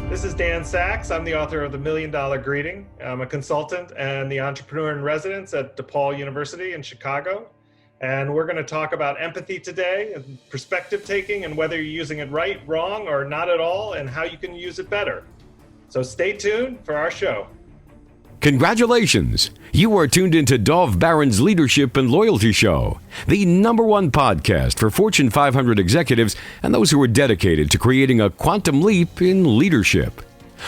This is Dan Sachs. I'm the author of The $1 Million Greeting. I'm a consultant and the entrepreneur in residence at DePaul University in Chicago. And we're going to talk about empathy today and perspective taking and whether you're using it right, wrong, or not at all, and how you can use it better. So stay tuned for our show. Congratulations! You are tuned into Dov Baron's Leadership and Loyalty Show, the #1 podcast for Fortune 500 executives and those who are dedicated to creating a quantum leap in leadership.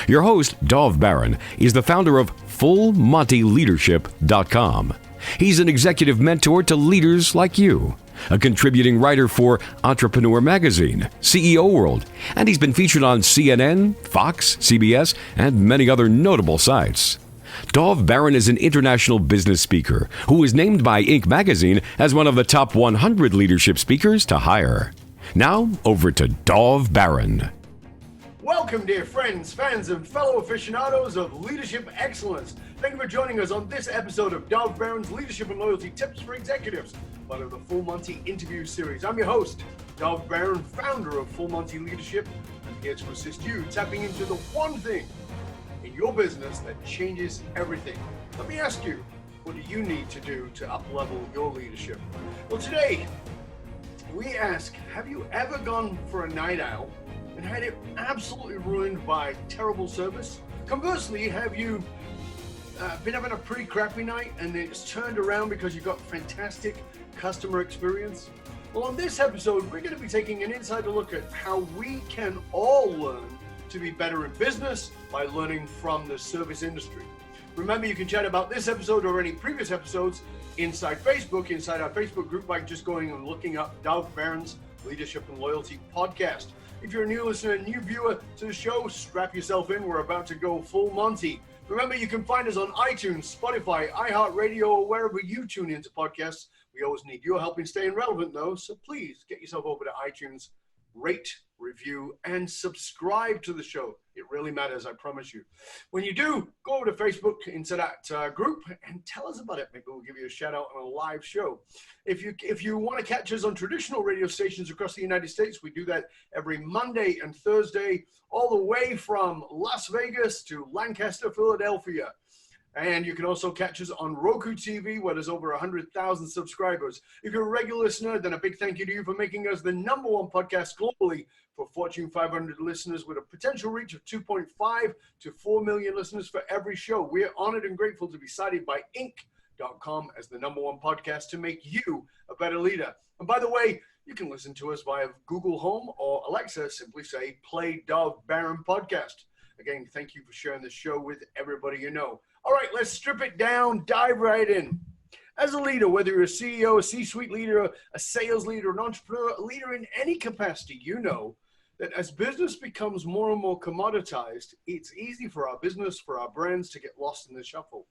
Your host, Dov Baron, is the founder of FullMontyLeadership.com. He's an executive mentor to leaders like you, a contributing writer for Entrepreneur Magazine, CEO World, and he's been featured on CNN, Fox, CBS, and many other notable sites. Dov Baron is an international business speaker who was named by Inc. magazine as one of the top 100 leadership speakers to hire. Now, over to Dov Baron. Welcome, dear friends, fans, and fellow aficionados of leadership excellence. Thank you for joining us on this episode of Dov Baron's Leadership and Loyalty Tips for Executives, part of the Full Monty interview series. I'm your host, Dov Baron, founder of Full Monty Leadership. I'm here to assist you tapping into the one thing in your business that changes everything. Let me ask you, what do you need to do to up-level your leadership? Well, today, we ask, have you ever gone for a night out and had it absolutely ruined by terrible service? Conversely, have you been having a pretty crappy night and it's turned around because you got fantastic customer experience? Well, on this episode, we're going to be taking an insider look at how we can all learn to be better in business by learning from the service industry. Remember, you can chat about this episode or any previous episodes inside Facebook, inside our Facebook group, by just going and looking up Dov Baron's Leadership and Loyalty podcast. If you're a new listener, new viewer to the show, strap yourself in. We're about to go full Monty. Remember, you can find us on iTunes, Spotify, iHeartRadio, or wherever you tune into podcasts. We always need your help in staying relevant, though, so please get yourself over to iTunes, rate, review, and subscribe to the show. It really matters, I promise you. When you do, go over to Facebook into that group and tell us about it. Maybe we'll give you a shout out on a live show. If you want to catch us on traditional radio stations across the United States, we do that every Monday and Thursday, all the way from Las Vegas to Lancaster, Philadelphia. And you can also catch us on Roku TV, where there's over 100,000 subscribers. If you're a regular listener, then a big thank you to you for making us the #1 podcast globally for Fortune 500 listeners, with a potential reach of 2.5 to 4 million listeners for every show. We're honored and grateful to be cited by Inc.com as the #1 podcast to make you a better leader. And by the way, you can listen to us via Google Home or Alexa. Simply say, play Dov Baron podcast. Again, thank you for sharing the show with everybody you know. All right, let's strip it down, dive right in. As a leader, whether you're a CEO, a C-suite leader, a sales leader, an entrepreneur, a leader in any capacity, you know that as business becomes more and more commoditized, it's easy for our business, for our brands to get lost in the shuffle.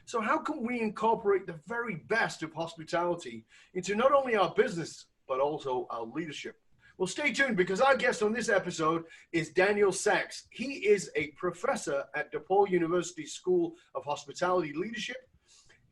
So how can we incorporate the very best of hospitality into not only our business, but also our leadership? Well, stay tuned, because our guest on this episode is Dan Sachs. He is a professor at DePaul University School of Hospitality Leadership.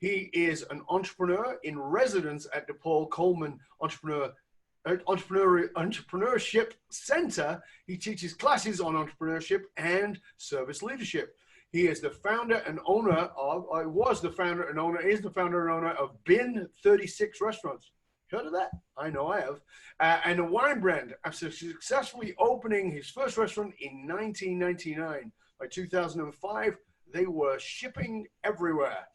He is an entrepreneur in residence at DePaul Coleman Entrepreneurship Center. He teaches classes on entrepreneurship and service leadership. He is the founder and owner of, is the founder and owner of Bin 36 Restaurants. Heard of that? I know I have. And a wine brand, after successfully opening his first restaurant in 1999. By 2005, they were shipping everywhere.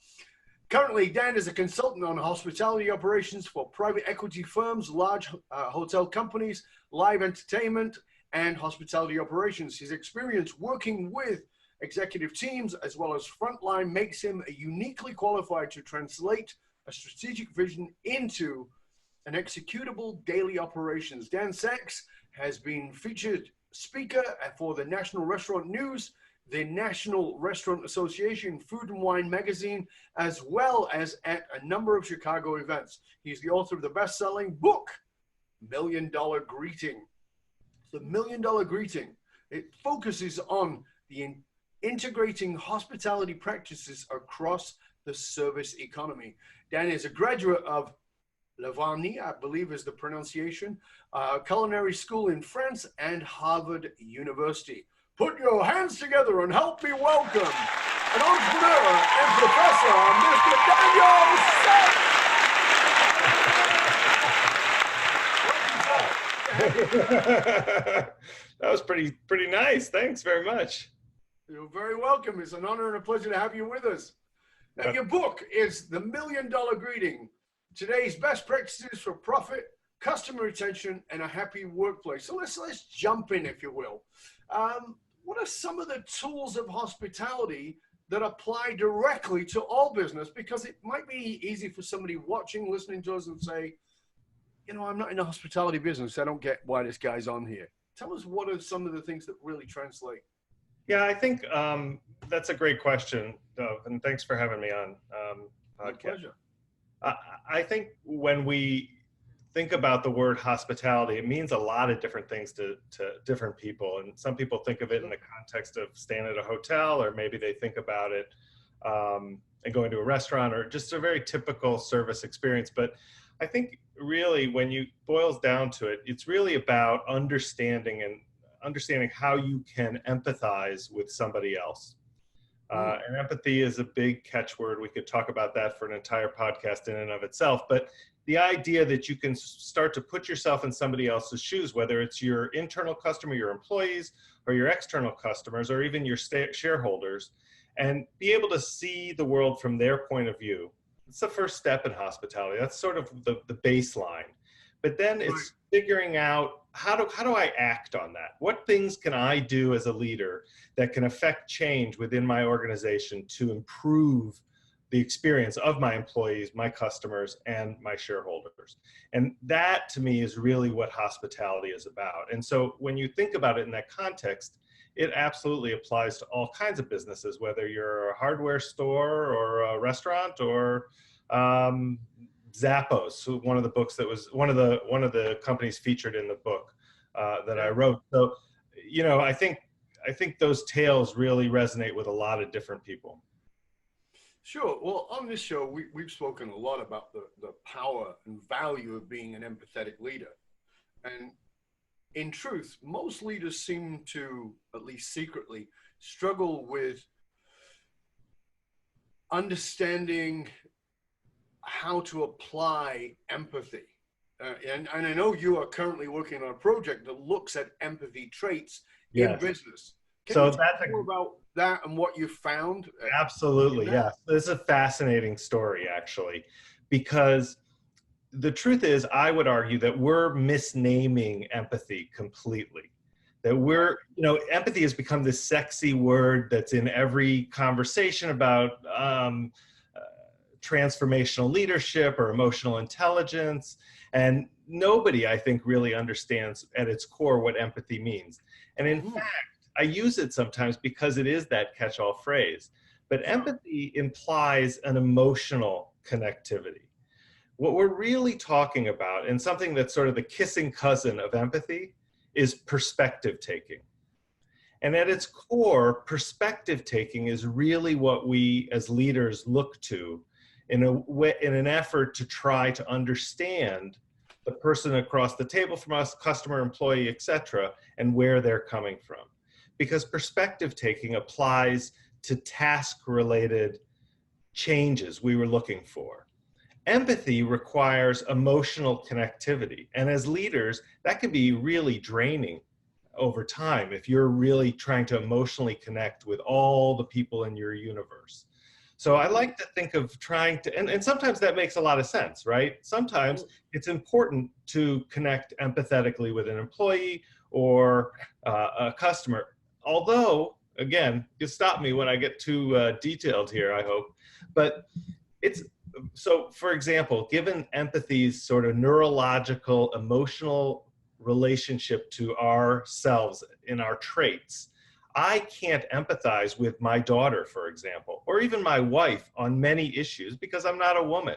Currently, Dan is a consultant on hospitality operations for private equity firms, large hotel companies, live entertainment, and hospitality operations. His experience working with executive teams as well as frontline makes him uniquely qualified to translate a strategic vision into an executable daily operations. Dan Sachs has been featured speaker for the National Restaurant News, the National Restaurant Association, Food and Wine Magazine, as well as at a number of Chicago events. He's the author of the best-selling book, $1 Million Greeting. The $1 Million Greeting, it focuses on the integrating hospitality practices across the service economy. Dan is a graduate of Lavagny, I believe is the pronunciation, culinary school in France, and Harvard University. Put your hands together and help me welcome an entrepreneur and professor, Mr. Dan Sachs. That was pretty nice. Thanks very much. You're very welcome. It's an honor and a pleasure to have you with us. Now, your book is The $1 Million Greeting, Today's Best Practices for Profit, Customer Retention, and a Happy Workplace. So let's jump in, if you will. What are some of the tools of hospitality that apply directly to all business? Because it might be easy for somebody watching, listening to us and say, you know, I'm not in the hospitality business. I don't get why this guy's on here. Tell us, what are some of the things that really translate? Yeah, I think that's a great question, Dov, and thanks for having me on podcast. My pleasure. I think when we think about the word hospitality, it means a lot of different things to different people. And some people think of it in the context of staying at a hotel, or maybe they think about it and going to a restaurant, or just a very typical service experience. But I think really, when you boils down to it, it's really about understanding how you can empathize with somebody else. And empathy is a big catchword. We could talk about that for an entire podcast in and of itself. But the idea that you can start to put yourself in somebody else's shoes, whether it's your internal customer, your employees, or your external customers, or even your shareholders, and be able to see the world from their point of view. It's the first step in hospitality. That's sort of the baseline. But then it's figuring out, how do I act on that? What things can I do as a leader that can affect change within my organization to improve the experience of my employees, my customers, and my shareholders? And that, to me, is really what hospitality is about. And so when you think about it in that context, it absolutely applies to all kinds of businesses, whether you're a hardware store or a restaurant, or Zappos, one of the books that was one of the companies featured in the book that I wrote. So, you know, I think those tales really resonate with a lot of different people. Sure. Well, on this show, we've spoken a lot about the power and value of being an empathetic leader. And in truth, most leaders seem to, at least secretly, struggle with understanding how to apply empathy. And I know you are currently working on a project that looks at empathy traits in business. Can you talk more about that and what you found? Absolutely, yes. This is a fascinating story, actually, because the truth is, I would argue that we're misnaming empathy completely. That empathy has become this sexy word that's in every conversation about transformational leadership or emotional intelligence. And nobody, I think, really understands at its core what empathy means. And in fact, I use it sometimes because it is that catch-all phrase. But empathy implies an emotional connectivity. What we're really talking about, and something that's sort of the kissing cousin of empathy, is perspective taking. And at its core, perspective taking is really what we as leaders look to in an effort to try to understand the person across the table from us, customer, employee, etc., and where they're coming from. Because perspective taking applies to task-related changes we were looking for. Empathy requires emotional connectivity. And as leaders, that can be really draining over time if you're really trying to emotionally connect with all the people in your universe. So I like to think of trying to, and sometimes that makes a lot of sense, right? Sometimes it's important to connect empathetically with an employee or a customer. Although, again, you stop me when I get too detailed here, I hope. But so, for example, given empathy's sort of neurological, emotional relationship to ourselves in our traits, I can't empathize with my daughter, for example, or even my wife on many issues because I'm not a woman.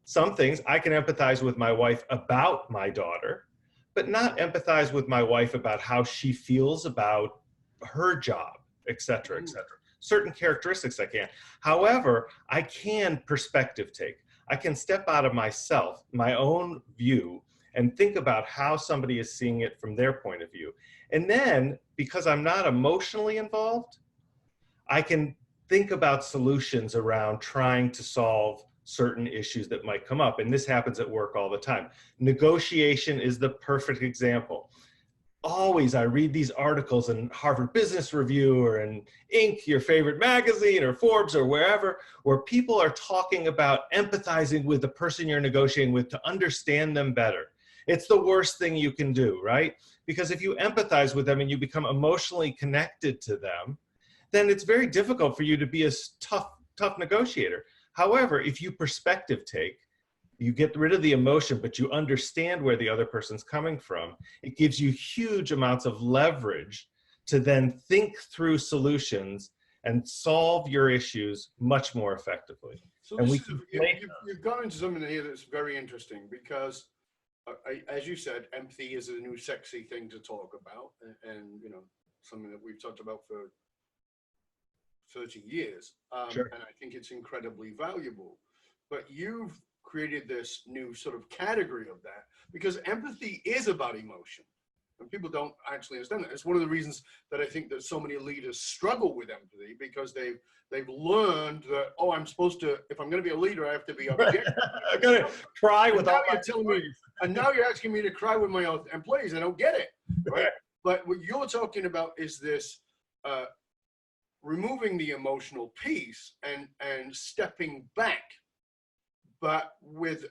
Some things I can empathize with my wife about my daughter, but not empathize with my wife about how she feels about her job, et cetera, et cetera. Certain characteristics I can. However, I can perspective take. I can step out of myself, my own view, and think about how somebody is seeing it from their point of view. And then, because I'm not emotionally involved, I can think about solutions around trying to solve certain issues that might come up. And this happens at work all the time. Negotiation is the perfect example. Always, I read these articles in Harvard Business Review or in Inc., your favorite magazine, or Forbes, or wherever, where people are talking about empathizing with the person you're negotiating with to understand them better. It's the worst thing you can do, right? Because if you empathize with them and you become emotionally connected to them, then it's very difficult for you to be a tough negotiator. However, if you perspective take, you get rid of the emotion, but you understand where the other person's coming from, it gives you huge amounts of leverage to then think through solutions and solve your issues much more effectively. So and you've gone into something here that's very interesting because, as you said, empathy is a new sexy thing to talk about, and you know, something that we've talked about for 30 years. Sure. And I think it's incredibly valuable. But you've created this new sort of category of that because empathy is about emotion. And people don't actually understand that. It's one of the reasons that I think that so many leaders struggle with empathy, because they've learned that, oh, I'm supposed to, if I'm going to be a leader, I have to be objective. I'm going to cry with all my employees. And now you're asking me to cry with my employees. I don't get it. Right? But what you're talking about is this removing the emotional piece and stepping back, but with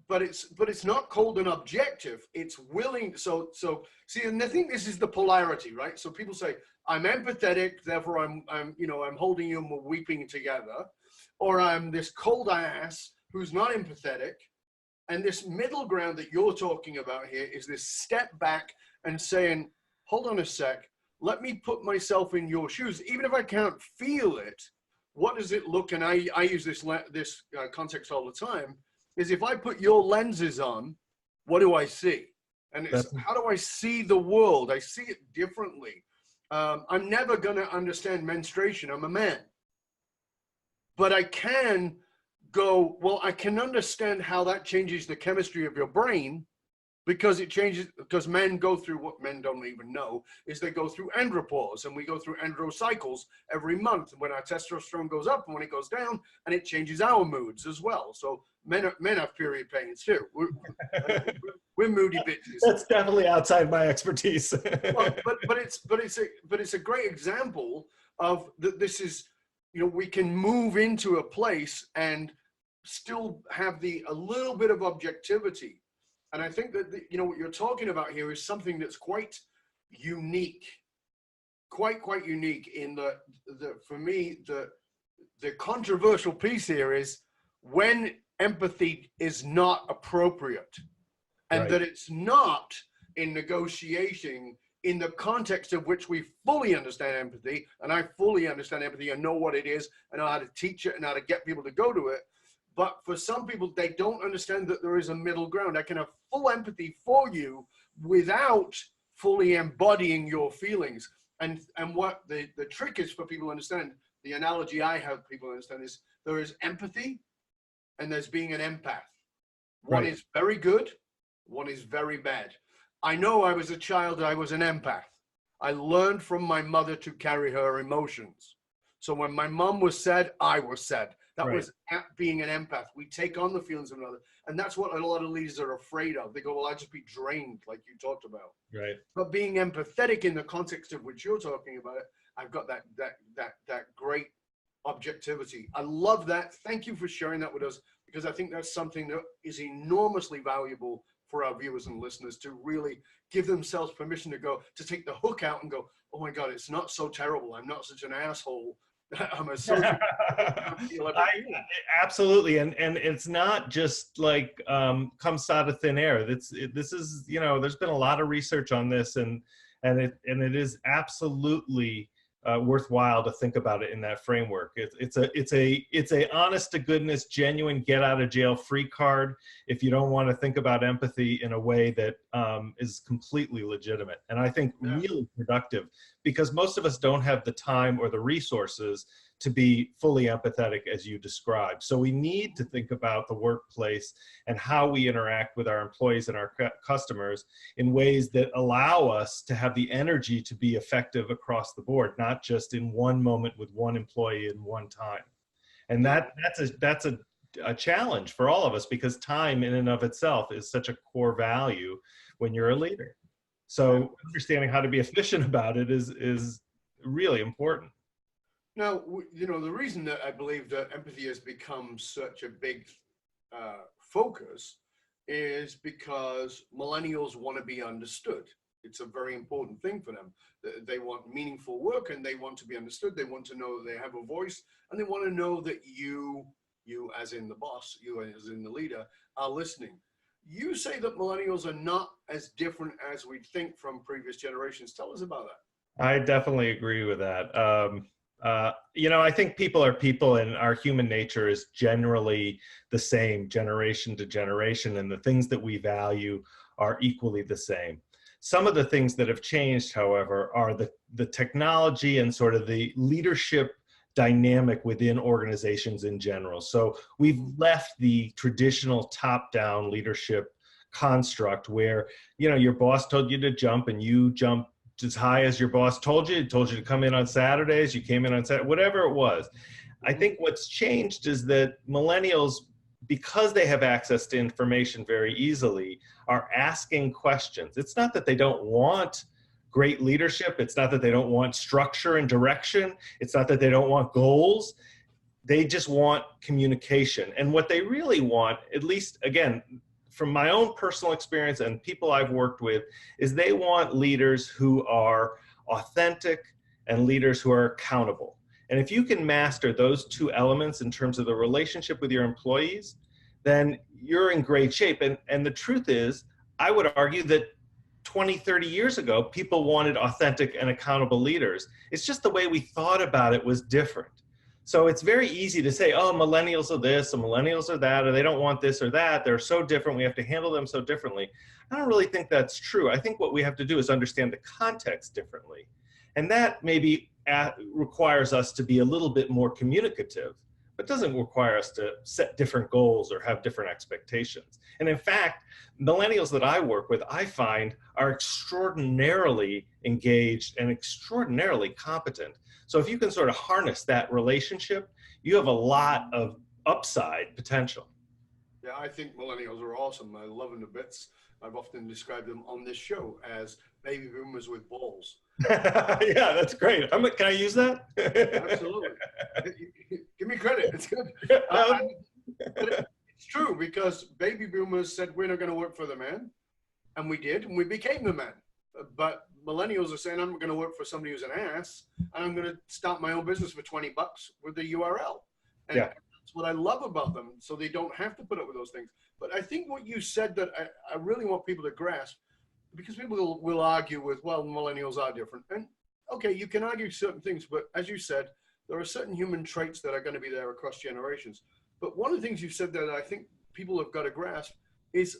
but it's not cold and objective. It's willing. So see, and I think this is the polarity, right? So people say, I'm empathetic, therefore I'm holding you and we're weeping together, or I'm this cold ass who's not empathetic. And this middle ground that you're talking about here is this step back and saying, hold on a sec, let me put myself in your shoes, even if I can't feel it. What does it look? And I use this context all the time. Is if I put your lenses on, what do I see? And it's how do I see the world? I see it differently. I'm never going to understand menstruation. I'm a man. But I can go, well, I can understand how that changes the chemistry of your brain, because it changes, because men go through what men don't even know is they go through andropause, and we go through androcycles every month when our testosterone goes up and when it goes down, and it changes our moods as well. So men have period pains too. We're moody bitches. That's definitely outside my expertise. Well, but it's a great example of that. This is, we can move into a place and still have a little bit of objectivity. And I think that, what you're talking about here is something that's quite unique, quite unique in for me, the controversial piece here is when empathy is not appropriate, and right. that it's not in negotiating in the context of which we fully understand empathy. And I fully understand empathy and know what it is and know how to teach it and how to get people to go to it. But for some people, they don't understand that there is a middle ground. I can have full empathy for you without fully embodying your feelings. And what the trick is for people to understand, the analogy I have people understand is there is empathy and there's being an empath. One is very good, one is very bad. I know I was a child, I was an empath. I learned from my mother to carry her emotions. So when my mom was sad, I was sad. That was being an empath. We take on the feelings of another. And that's what a lot of leaders are afraid of. They go, well, I'll just be drained, like you talked about. Right. But being empathetic in the context of which you're talking about it, I've got that great objectivity. I love that. Thank you for sharing that with us, because I think that's something that is enormously valuable for our viewers and listeners to really give themselves permission to take the hook out and go, oh my God, it's not so terrible. I'm not such an asshole. I'm a social. Absolutely, and it's not just like comes out of thin air. This is, there's been a lot of research on this, and it is absolutely worthwhile to think about it in that framework. It's a honest to goodness, genuine get out of jail free card if you don't want to think about empathy in a way that is completely legitimate, and I think really productive, because most of us don't have the time or the resources to be fully empathetic as you described. So we need to think about the workplace and how we interact with our employees and our customers in ways that allow us to have the energy to be effective across the board, not just in one moment with one employee in one time. And that's a challenge for all of us, because time in and of itself is such a core value when you're a leader. So understanding how to be efficient about it is really important. Now, the reason that I believe that empathy has become such a big focus is because millennials want to be understood. It's a very important thing for them. They want meaningful work, and they want to be understood. They want to know that they have a voice, and they want to know that you as in the boss, you as in the leader, are listening. You say that millennials are not as different as we think from previous generations. Tell us about that. I definitely agree with that. I think people are people, and our human nature is generally the same generation to generation, and the things that we value are equally the same. Some of the things that have changed, however, are the technology and sort of the leadership dynamic within organizations in general. So we've left the traditional top-down leadership construct where, your boss told you to jump and you jumped as high as your boss told you to come in on Saturdays, you came in on Saturday, whatever it was. I think what's changed is that millennials, because they have access to information very easily, are asking questions. It's not that they don't want great leadership. It's not that they don't want structure and direction. It's not that they don't want goals. They just want communication. And what they really want, at least, again, from my own personal experience and people I've worked with, is they want leaders who are authentic and leaders who are accountable. And if you can master those two elements in terms of the relationship with your employees, then you're in great shape. And the truth is, I would argue that 20, 30 years ago, people wanted authentic and accountable leaders. It's just the way we thought about it was different. So it's very easy to say, oh, millennials are this, or millennials are that, or they don't want this or that. They're so different. We have to handle them so differently. I don't really think that's true. I think what we have to do is understand the context differently. And that maybe requires us to be a little bit more communicative, but doesn't require us to set different goals or have different expectations. And in fact, millennials that I work with, I find, are extraordinarily engaged and extraordinarily competent. So if you can sort of harness that relationship, you have a lot of upside potential. Yeah, I think millennials are awesome. I love them to bits. I've often described them on this show as baby boomers with balls. Yeah, that's great. Can I use that? Absolutely. Give me credit. It's good. But it's true, because baby boomers said we're not going to work for the man. And we did, and we became the man. But millennials are saying, I'm going to work for somebody who's an ass, and I'm going to start my own business for $20 with the URL. And yeah, that's what I love about them. So they don't have to put up with those things. But I think what you said that I really want people to grasp, because people will argue with, well, millennials are different. And okay, you can argue certain things, but as you said, there are certain human traits that are going to be there across generations. But one of the things you said that I think people have got to grasp is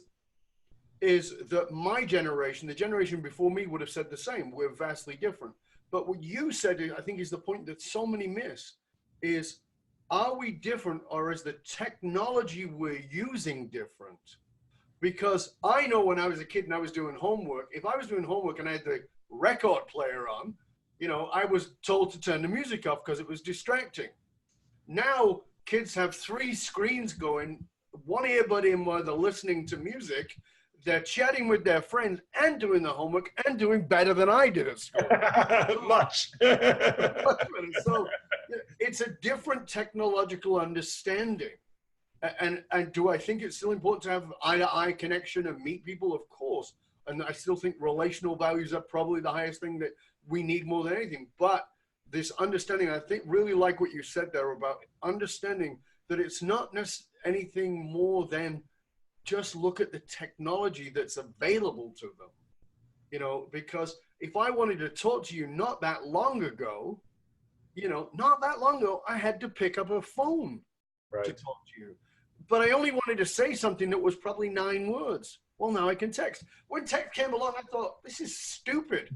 that my generation, the generation before me, would have said the same. We're vastly different. But what you said, I think, is the point that so many miss, is, are we different, or is the technology we're using different? Because I know when I was a kid and I was doing homework, if I was doing homework and I had the record player on, I was told to turn the music off because it was distracting. Now, kids have 3 screens going, one earbud in while they're listening to music, they're chatting with their friends and doing the homework and doing better than I did at school. much. So it's a different technological understanding. And do I think it's still important to have eye-to-eye connection and meet people? Of course. And I still think relational values are probably the highest thing that we need more than anything. But this understanding, I think, really like what you said there about understanding that it's not anything more than just look at the technology that's available to them. Because if I wanted to talk to you not that long ago, I had to pick up a phone to talk to you. But I only wanted to say something that was probably 9 words. Well, now I can text. When text came along, I thought, this is stupid.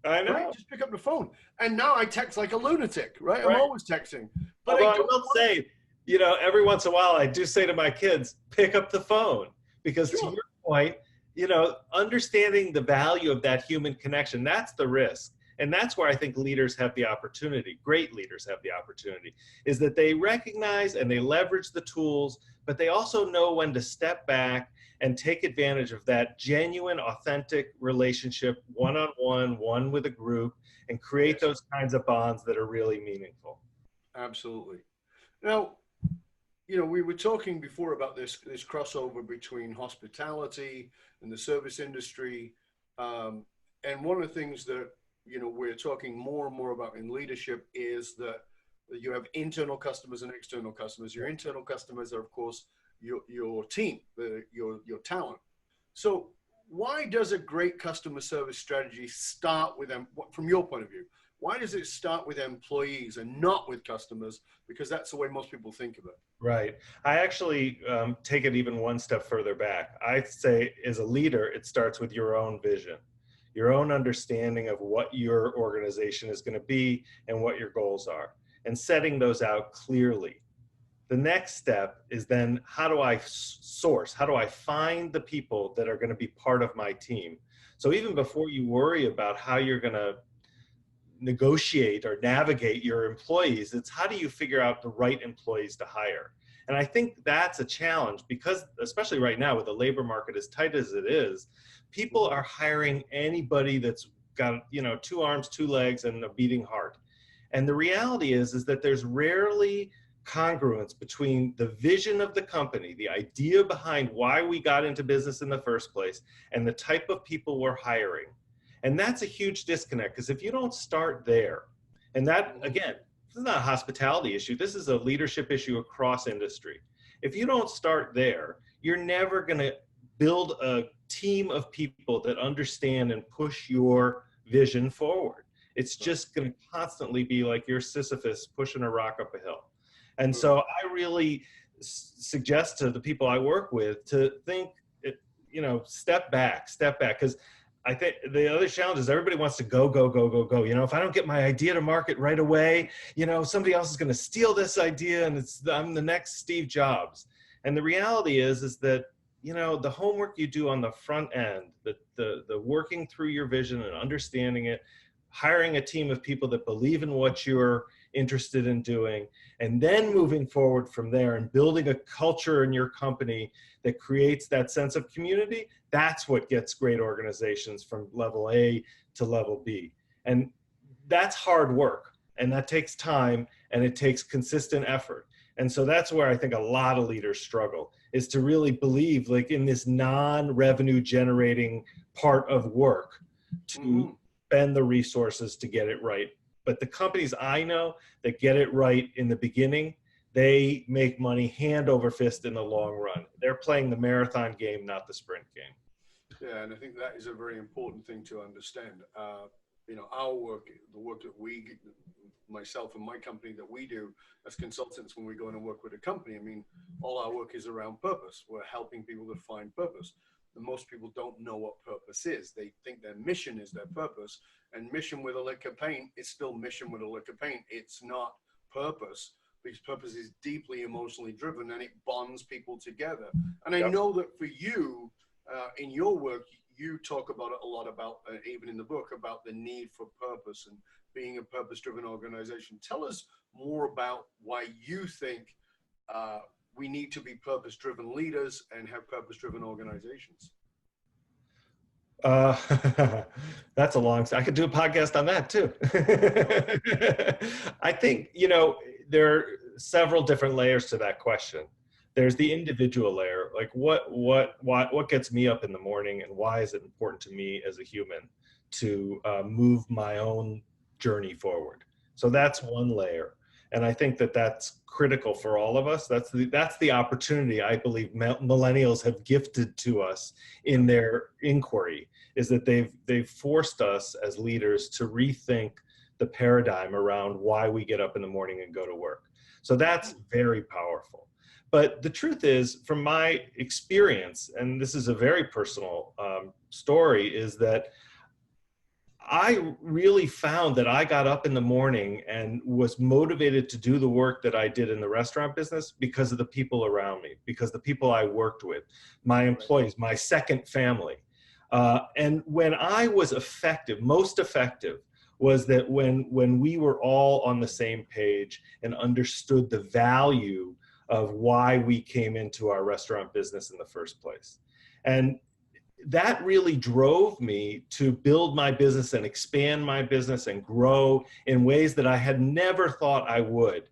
I know. Right? Just pick up the phone. And now I text like a lunatic, right? Right. I'm always texting. But Although I will say, every once in a while, I do say to my kids, pick up the phone. Because to your point, understanding the value of that human connection, that's the risk. And that's where I think leaders have the opportunity, great leaders have the opportunity, is that they recognize and they leverage the tools, but they also know when to step back and take advantage of that genuine, authentic relationship, one-on-one, one with a group, and create those kinds of bonds that are really meaningful. Absolutely. Now, we were talking before about this crossover between hospitality and the service industry. And one of the things that, we're talking more and more about in leadership is that you have internal customers and external customers. Your internal customers are, of course, your team, your talent. So why does a great customer service strategy start with them, from your point of view? Why does it start with employees and not with customers? Because that's the way most people think of it. Right. I actually take it even one step further back. I say as a leader, it starts with your own vision, your own understanding of what your organization is going to be and what your goals are, and setting those out clearly. The next step is then, how do I source? How do I find the people that are going to be part of my team? So even before you worry about how you're going to negotiate or navigate your employees, it's how do you figure out the right employees to hire? And I think that's a challenge because, especially right now with the labor market as tight as it is, people are hiring anybody that's got, 2 arms, 2 legs, and a beating heart. And the reality is that there's rarely congruence between the vision of the company, the idea behind why we got into business in the first place, and the type of people we're hiring. And that's a huge disconnect, because if you don't start there, and that, again, this is not a hospitality issue, this is a leadership issue across industry. If you don't start there, you're never going to build a team of people that understand and push your vision forward. It's just going to constantly be like you're Sisyphus pushing a rock up a hill. And so I really suggest to the people I work with to think, step back, because I think the other challenge is everybody wants to go. If I don't get my idea to market right away, somebody else is going to steal this idea and I'm the next Steve Jobs. And the reality is that, the homework you do on the front end, the working through your vision and understanding it, hiring a team of people that believe in what you're interested in doing, and then moving forward from there and building a culture in your company that creates that sense of community, that's what gets great organizations from level A to level B. And that's hard work, and that takes time, and it takes consistent effort. And so that's where I think a lot of leaders struggle, is to really believe like in this non-revenue generating part of work to spend the resources to get it right. But the companies I know that get it right in the beginning, they make money hand over fist in the long run. They're playing the marathon game, not the sprint game. Yeah, and I think that is a very important thing to understand. Our work, the work that myself and my company that we do as consultants when we go in and work with a company, all our work is around purpose. We're helping people to find purpose. And most people don't know what purpose is. They think their mission is their purpose, and mission with a lick of paint is still mission with a lick of paint. It's not purpose, because purpose is deeply emotionally driven and it bonds people together. And I know that for you, in your work, you talk about it a lot, about even in the book, about the need for purpose and being a purpose-driven organization. Tell us more about why you think we need to be purpose-driven leaders and have purpose-driven organizations. That's a long, I could do a podcast on that too. I think, there are several different layers to that question. There's the individual layer, like what gets me up in the morning, and why is it important to me as a human to move my own journey forward. So that's one layer. And I think that that's critical for all of us. That's the opportunity I believe millennials have gifted to us in their inquiry, is that they've forced us as leaders to rethink the paradigm around why we get up in the morning and go to work. So that's very powerful. But the truth is, from my experience, and this is a very personal story, is that I really found that I got up in the morning and was motivated to do the work that I did in the restaurant business because of the people around me, because the people I worked with, my employees, my second family. And when I was effective, most effective, was that when we were all on the same page and understood the value of why we came into our restaurant business in the first place. And that really drove me to build my business and expand my business and grow in ways that I had never thought I would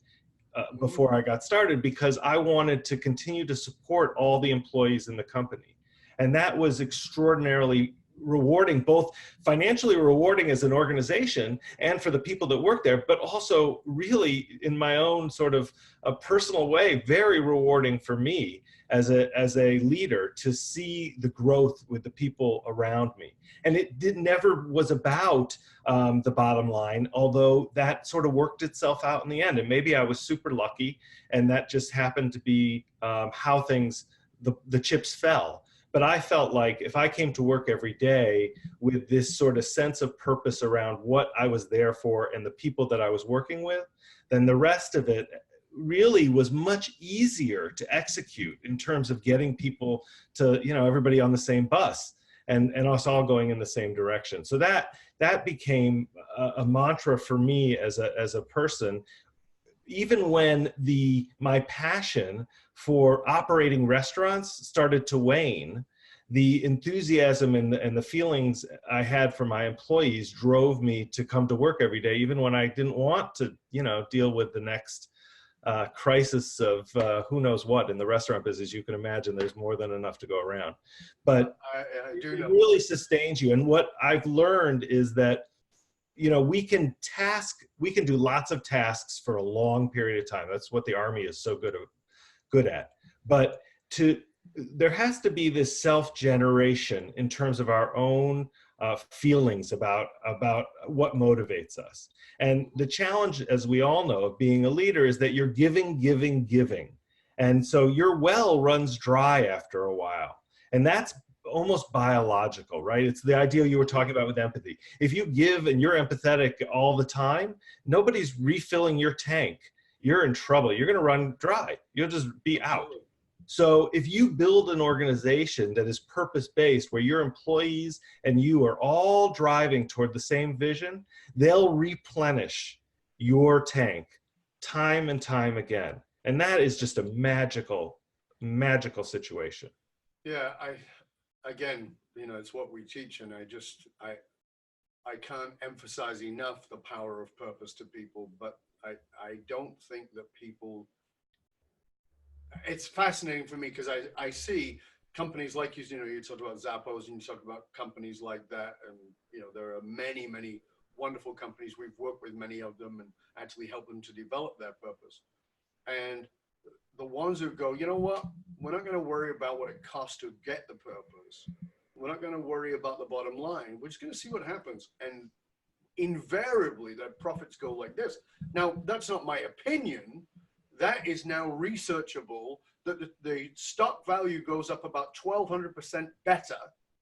before I got started, because I wanted to continue to support all the employees in the company. And that was extraordinarily rewarding, both financially rewarding as an organization and for the people that work there, but also really in my own sort of a personal way, very rewarding for me as a leader to see the growth with the people around me. And it never was about the bottom line, although that sort of worked itself out in the end. And maybe I was super lucky and that just happened to be how things, the chips fell. But I felt like if I came to work every day with this sort of sense of purpose around what I was there for and the people that I was working with, then the rest of it really was much easier to execute in terms of getting people to, everybody on the same bus and us all going in the same direction. So that became a mantra for me as a person. Even when my passion for operating restaurants started to wane, the enthusiasm and the feelings I had for my employees drove me to come to work every day, even when I didn't want to, deal with the next crisis of who knows what in the restaurant business. You can imagine there's more than enough to go around. But it really sustains you. And what I've learned is that we can do lots of tasks for a long period of time. That's what the Army is so good at. But there has to be this self-generation in terms of our own feelings about what motivates us. And the challenge, as we all know, of being a leader is that you're giving. And so your well runs dry after a while. And that's almost biological, right? It's the idea you were talking about with empathy. If you give and you're empathetic all the time, nobody's refilling your tank. You're in trouble. You're going to run dry. You'll just be out. So if you build an organization that is purpose-based, where your employees and you are all driving toward the same vision, they'll replenish your tank time and time again. And that is just a magical, magical situation. Yeah, again, it's what we teach, and I can't emphasize enough the power of purpose to people, but I don't think that people, it's fascinating for me because I see companies like you talked about Zappos and you talk about companies like that, and there are many, many wonderful companies. We've worked with many of them and actually help them to develop their purpose. And the ones who go, you know what, we're not going to worry about what it costs to get the purpose. We're not going to worry about the bottom line. We're just going to see what happens. And invariably, their profits go like this. Now, that's not my opinion. That is now researchable, that the stock value goes up about 1,200% better,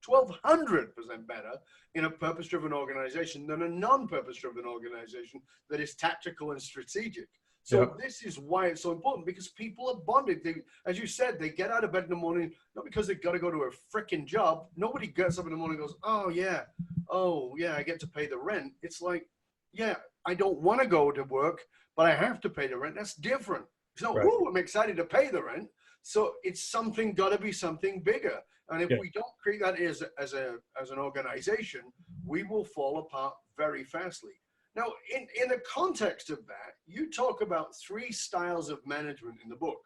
1,200% better in a purpose-driven organization than a non-purpose-driven organization that is tactical and strategic. So This is why it's so important, because people are bonded. They, as you said, they get out of bed in the morning, not because they've got to go to a freaking job. Nobody gets up in the morning and goes, oh yeah, I get to pay the rent. It's like, yeah, I don't want to go to work, but I have to pay the rent. That's different. So, right. Ooh, I'm excited to pay the rent. So it's got to be something bigger. And if we don't create that as an organization, we will fall apart very fastly. Now, in the context of that, you talk about 3 styles of management in the book.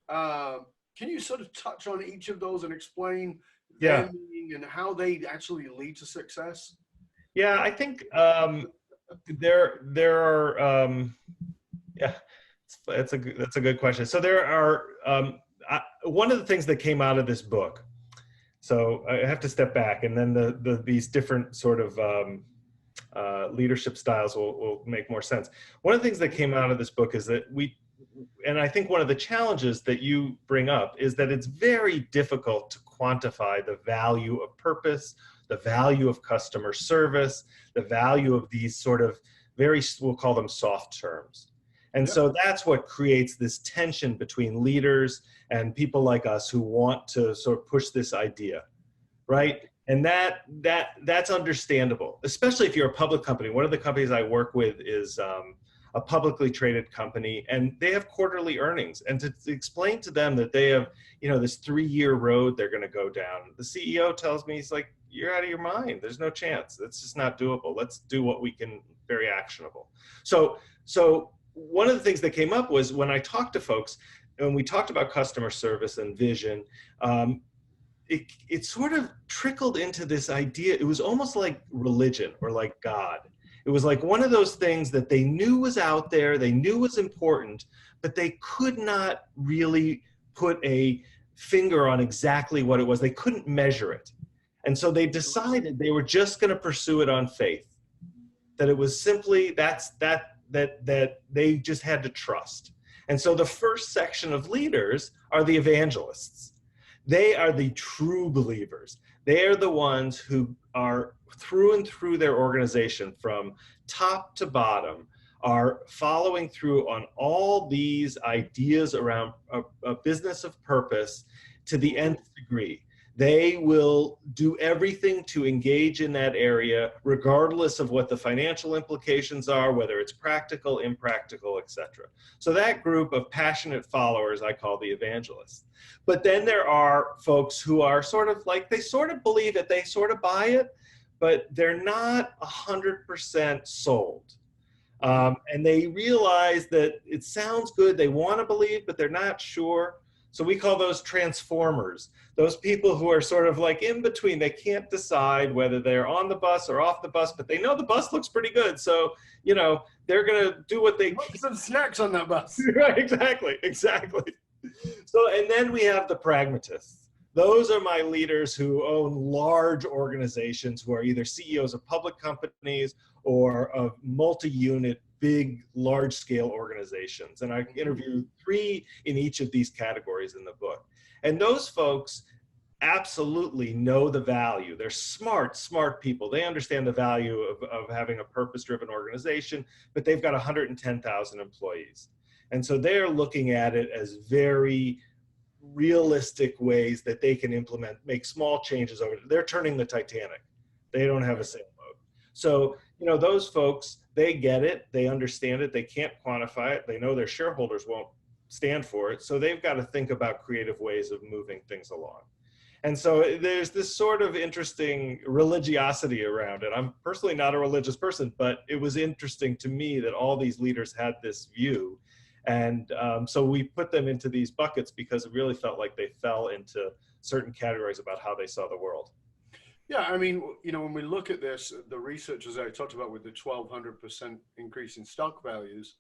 Can you sort of touch on each of those and explain their meaning and how they actually lead to success? Yeah, I think there are. That's a good question. So there are one of the things that came out of this book. So I have to step back, and then these different sort of leadership styles will make more sense. One of the things that came out of this book is that and I think one of the challenges that you bring up is that it's very difficult to quantify the value of purpose, the value of customer service, the value of these sort of very, we'll call them soft terms. And so that's what creates this tension between leaders and people like us who want to sort of push this idea, right? And that's understandable, especially if you're a public company. One of the companies I work with is a publicly traded company, and they have quarterly earnings. And to explain to them that they have, this 3-year road they're going to go down, the CEO tells me, he's like, "You're out of your mind. There's no chance. That's just not doable. Let's do what we can, very actionable." So one of the things that came up was when I talked to folks, and we talked about customer service and vision, it sort of trickled into this idea. It was almost like religion or like God. It was like one of those things that they knew was out there, they knew was important, but they could not really put a finger on exactly what it was. They couldn't measure it. And so they decided they were just going to pursue it on faith, that it was simply that they just had to trust. And so the first section of leaders are the evangelists. They are the true believers. They are the ones who are through and through their organization, from top to bottom, are following through on all these ideas around a business of purpose to the nth degree. They will do everything to engage in that area, regardless of what the financial implications are, whether it's practical, impractical, etc. So that group of passionate followers I call the evangelists. But then there are folks who are sort of like, they sort of believe it, they sort of buy it, but they're not 100% sold. And they realize that it sounds good, they want to believe, but they're not sure. So we call those transformers, those people who are sort of like in between. They can't decide whether they're on the bus or off the bus, but they know the bus looks pretty good. So, they're going to do what they Put some snacks on that bus. Right, exactly. So, and then we have the pragmatists. Those are my leaders who own large organizations, who are either CEOs of public companies or of multi-unit, big, large-scale organizations. And I interview 3 in each of these categories in the book. And those folks absolutely know the value. They're smart people. They understand the value of having a purpose-driven organization, but they've got 110,000 employees. And so they're looking at it as very realistic ways that they can implement, make small changes over. They're turning the Titanic. They don't have a sailboat. So, those folks, they get it, they understand it, they can't quantify it, they know their shareholders won't stand for it, so they've got to think about creative ways of moving things along. And so there's this sort of interesting religiosity around it. I'm personally not a religious person, but it was interesting to me that all these leaders had this view. And so we put them into these buckets because it really felt like they fell into certain categories about how they saw the world. Yeah, I mean, when we look at this, the research, as I talked about with the 1,200% increase in stock values,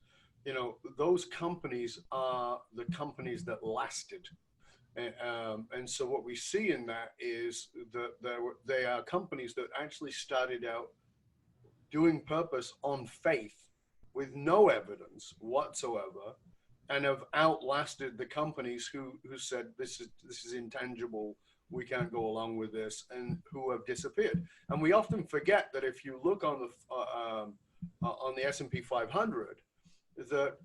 those companies are the companies that lasted. And so what we see in that is that they are companies that actually started out doing purpose on faith with no evidence whatsoever, and have outlasted the companies who said this is intangible, we can't go along with this, and who have disappeared. And we often forget that if you look on the S&P 500, that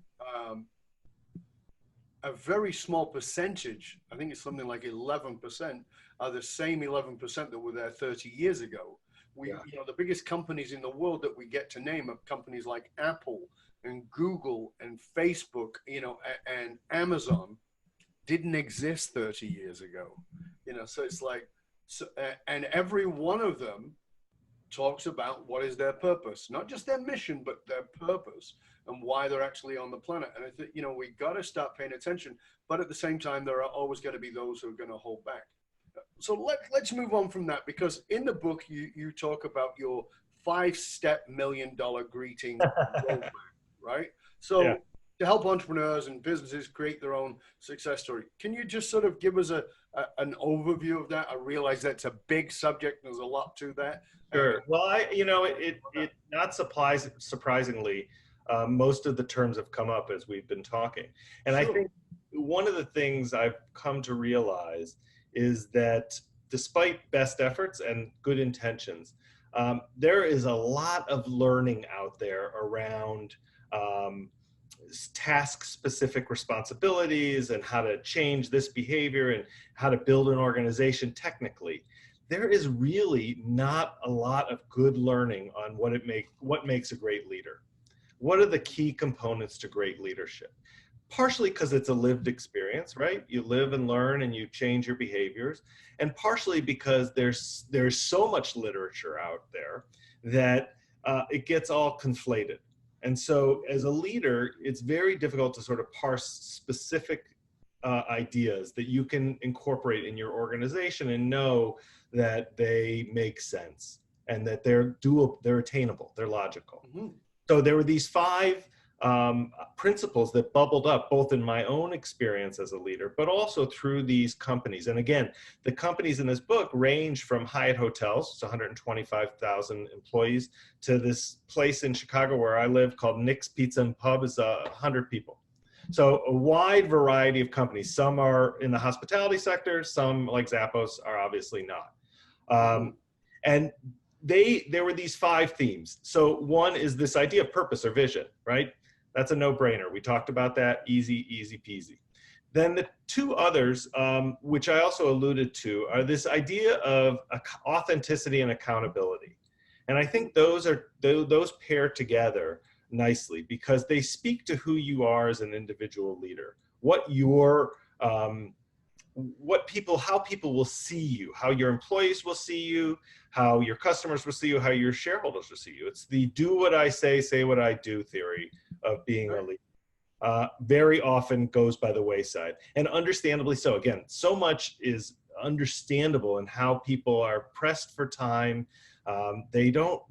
a very small percentage, I think it's something like 11%, are the same 11% that were there 30 years ago. The biggest companies in the world that we get to name are companies like Apple and Google and Facebook, and Amazon didn't exist 30 years ago. So it's like, and every one of them talks about what is their purpose, not just their mission, but their purpose and why they're actually on the planet. And I think, we got to start paying attention, but at the same time, there are always going to be those who are going to hold back. So let's move on from that, because in the book, you talk about your 5-step $1 million greeting roadmap, right? So yeah, to help entrepreneurs and businesses create their own success story. Can you just sort of give us an overview of that? I realize that's a big subject. There's a lot to that. Sure. Well, not surprisingly, most of the terms have come up as we've been talking. And I think one of the things I've come to realize is that despite best efforts and good intentions, there is a lot of learning out there around task-specific responsibilities and how to change this behavior and how to build an organization technically. There is really not a lot of good learning on what makes a great leader. What are the key components to great leadership? Partially because it's a lived experience, right? You live and learn and you change your behaviors. And partially because there's so much literature out there that it gets all conflated. And so as a leader, it's very difficult to sort of parse specific ideas that you can incorporate in your organization and know that they make sense and that they're doable, they're attainable, they're logical. Mm-hmm. So there were these 5 principles that bubbled up both in my own experience as a leader, but also through these companies. And again, the companies in this book range from Hyatt Hotels, it's 125,000 employees, to this place in Chicago where I live called Nick's Pizza and Pub, is 100 people. So a wide variety of companies. Some are in the hospitality sector, some like Zappos are obviously not. And there were these 5 themes. So one is this idea of purpose or vision, right? That's a no-brainer. We talked about that, easy peasy. Then the 2 others, which I also alluded to, are this idea of authenticity and accountability. And I think those pair together nicely because they speak to who you are as an individual leader, how people will see you, how your employees will see you, how your customers will see you, how your shareholders will see you. It's the do what I say what I do theory of being a leader. Very often goes by the wayside, and understandably so. Again, so much is understandable in how people are pressed for time. They don't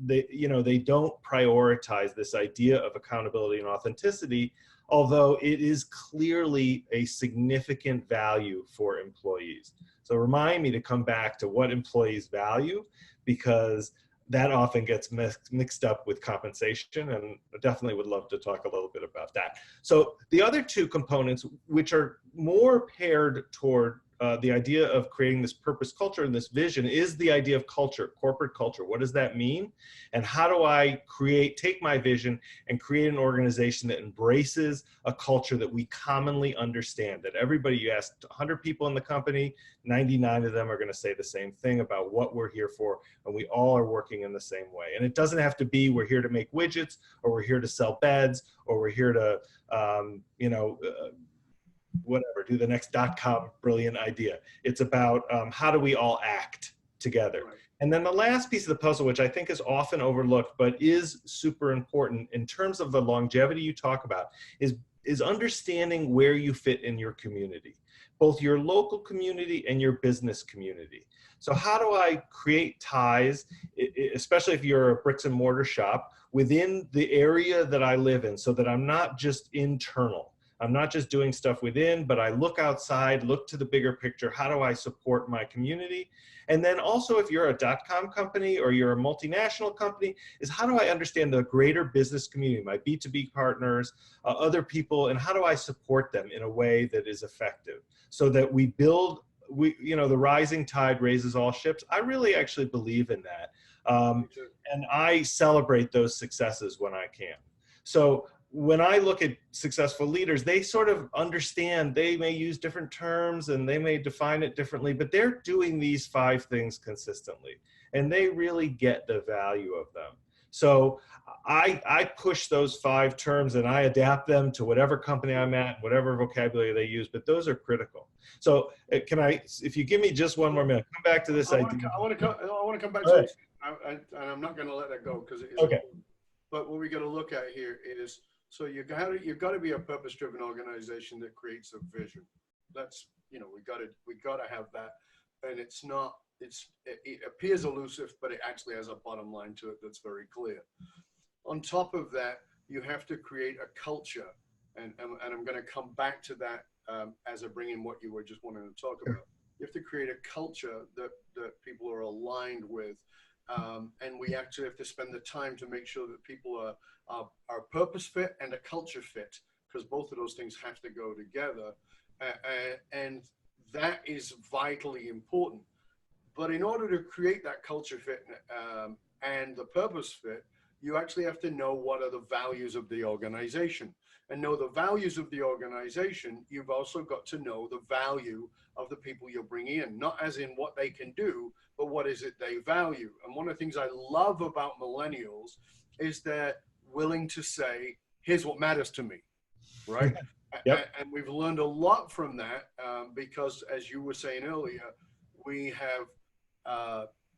prioritize this idea of accountability and authenticity, although it is clearly a significant value for employees. So remind me to come back to what employees value, because that often gets mixed up with compensation, and I definitely would love to talk a little bit about that. So the other 2 components, which are more paired toward the idea of creating this purpose culture and this vision, is the idea of culture, corporate culture. What does that mean? And how do I take my vision and create an organization that embraces a culture that we commonly understand, that everybody, you ask 100 people in the company, 99 of them are going to say the same thing about what we're here for, and we all are working in the same way. And it doesn't have to be we're here to make widgets, or we're here to sell beds, or we're here to, whatever, do the next .com brilliant idea. It's about how do we all act together. Right. And then the last piece of the puzzle, which I think is often overlooked, but is super important in terms of the longevity you talk about, is understanding where you fit in your community, both your local community and your business community. So how do I create ties, especially if you're a bricks and mortar shop, within the area that I live in, so that I'm not just internal. I'm not just doing stuff within, but I look outside, look to the bigger picture. How do I support my community? And then also, if you're a .com company or you're a multinational company, is how do I understand the greater business community, my B2B partners, other people, and how do I support them in a way that is effective so that we build, the rising tide raises all ships. I really actually believe in that. And I celebrate those successes when I can. So when I look at successful leaders, they sort of understand, they may use different terms and they may define it differently, but they're doing these 5 things consistently, and they really get the value of them. So I push those 5 terms and I adapt them to whatever company I'm at, whatever vocabulary they use, but those are critical. So if you give me just one more minute, come back to this idea. I want to come back to it, and I'm not going to let that go because it is okay. But what we got to look at here is, so you've got to be a purpose-driven organization that creates a vision. That's, we got to have that, and it appears elusive, but it actually has a bottom line to it that's very clear. On top of that, you have to create a culture, and I'm going to come back to that as I bring in what you were just wanting to talk about. You have to create a culture that people are aligned with, and we actually have to spend the time to make sure that people are purpose fit and a culture fit, because both of those things have to go together, and that is vitally important. But in order to create that culture fit and the purpose fit, you actually have to know what are the values of the organization. And know the values of the organization, you've also got to know the value of the people you're bringing in, not as in what they can do, but what is it they value. And one of the things I love about millennials is they're willing to say, here's what matters to me, right? Yep. And we've learned a lot from that because, as you were saying earlier,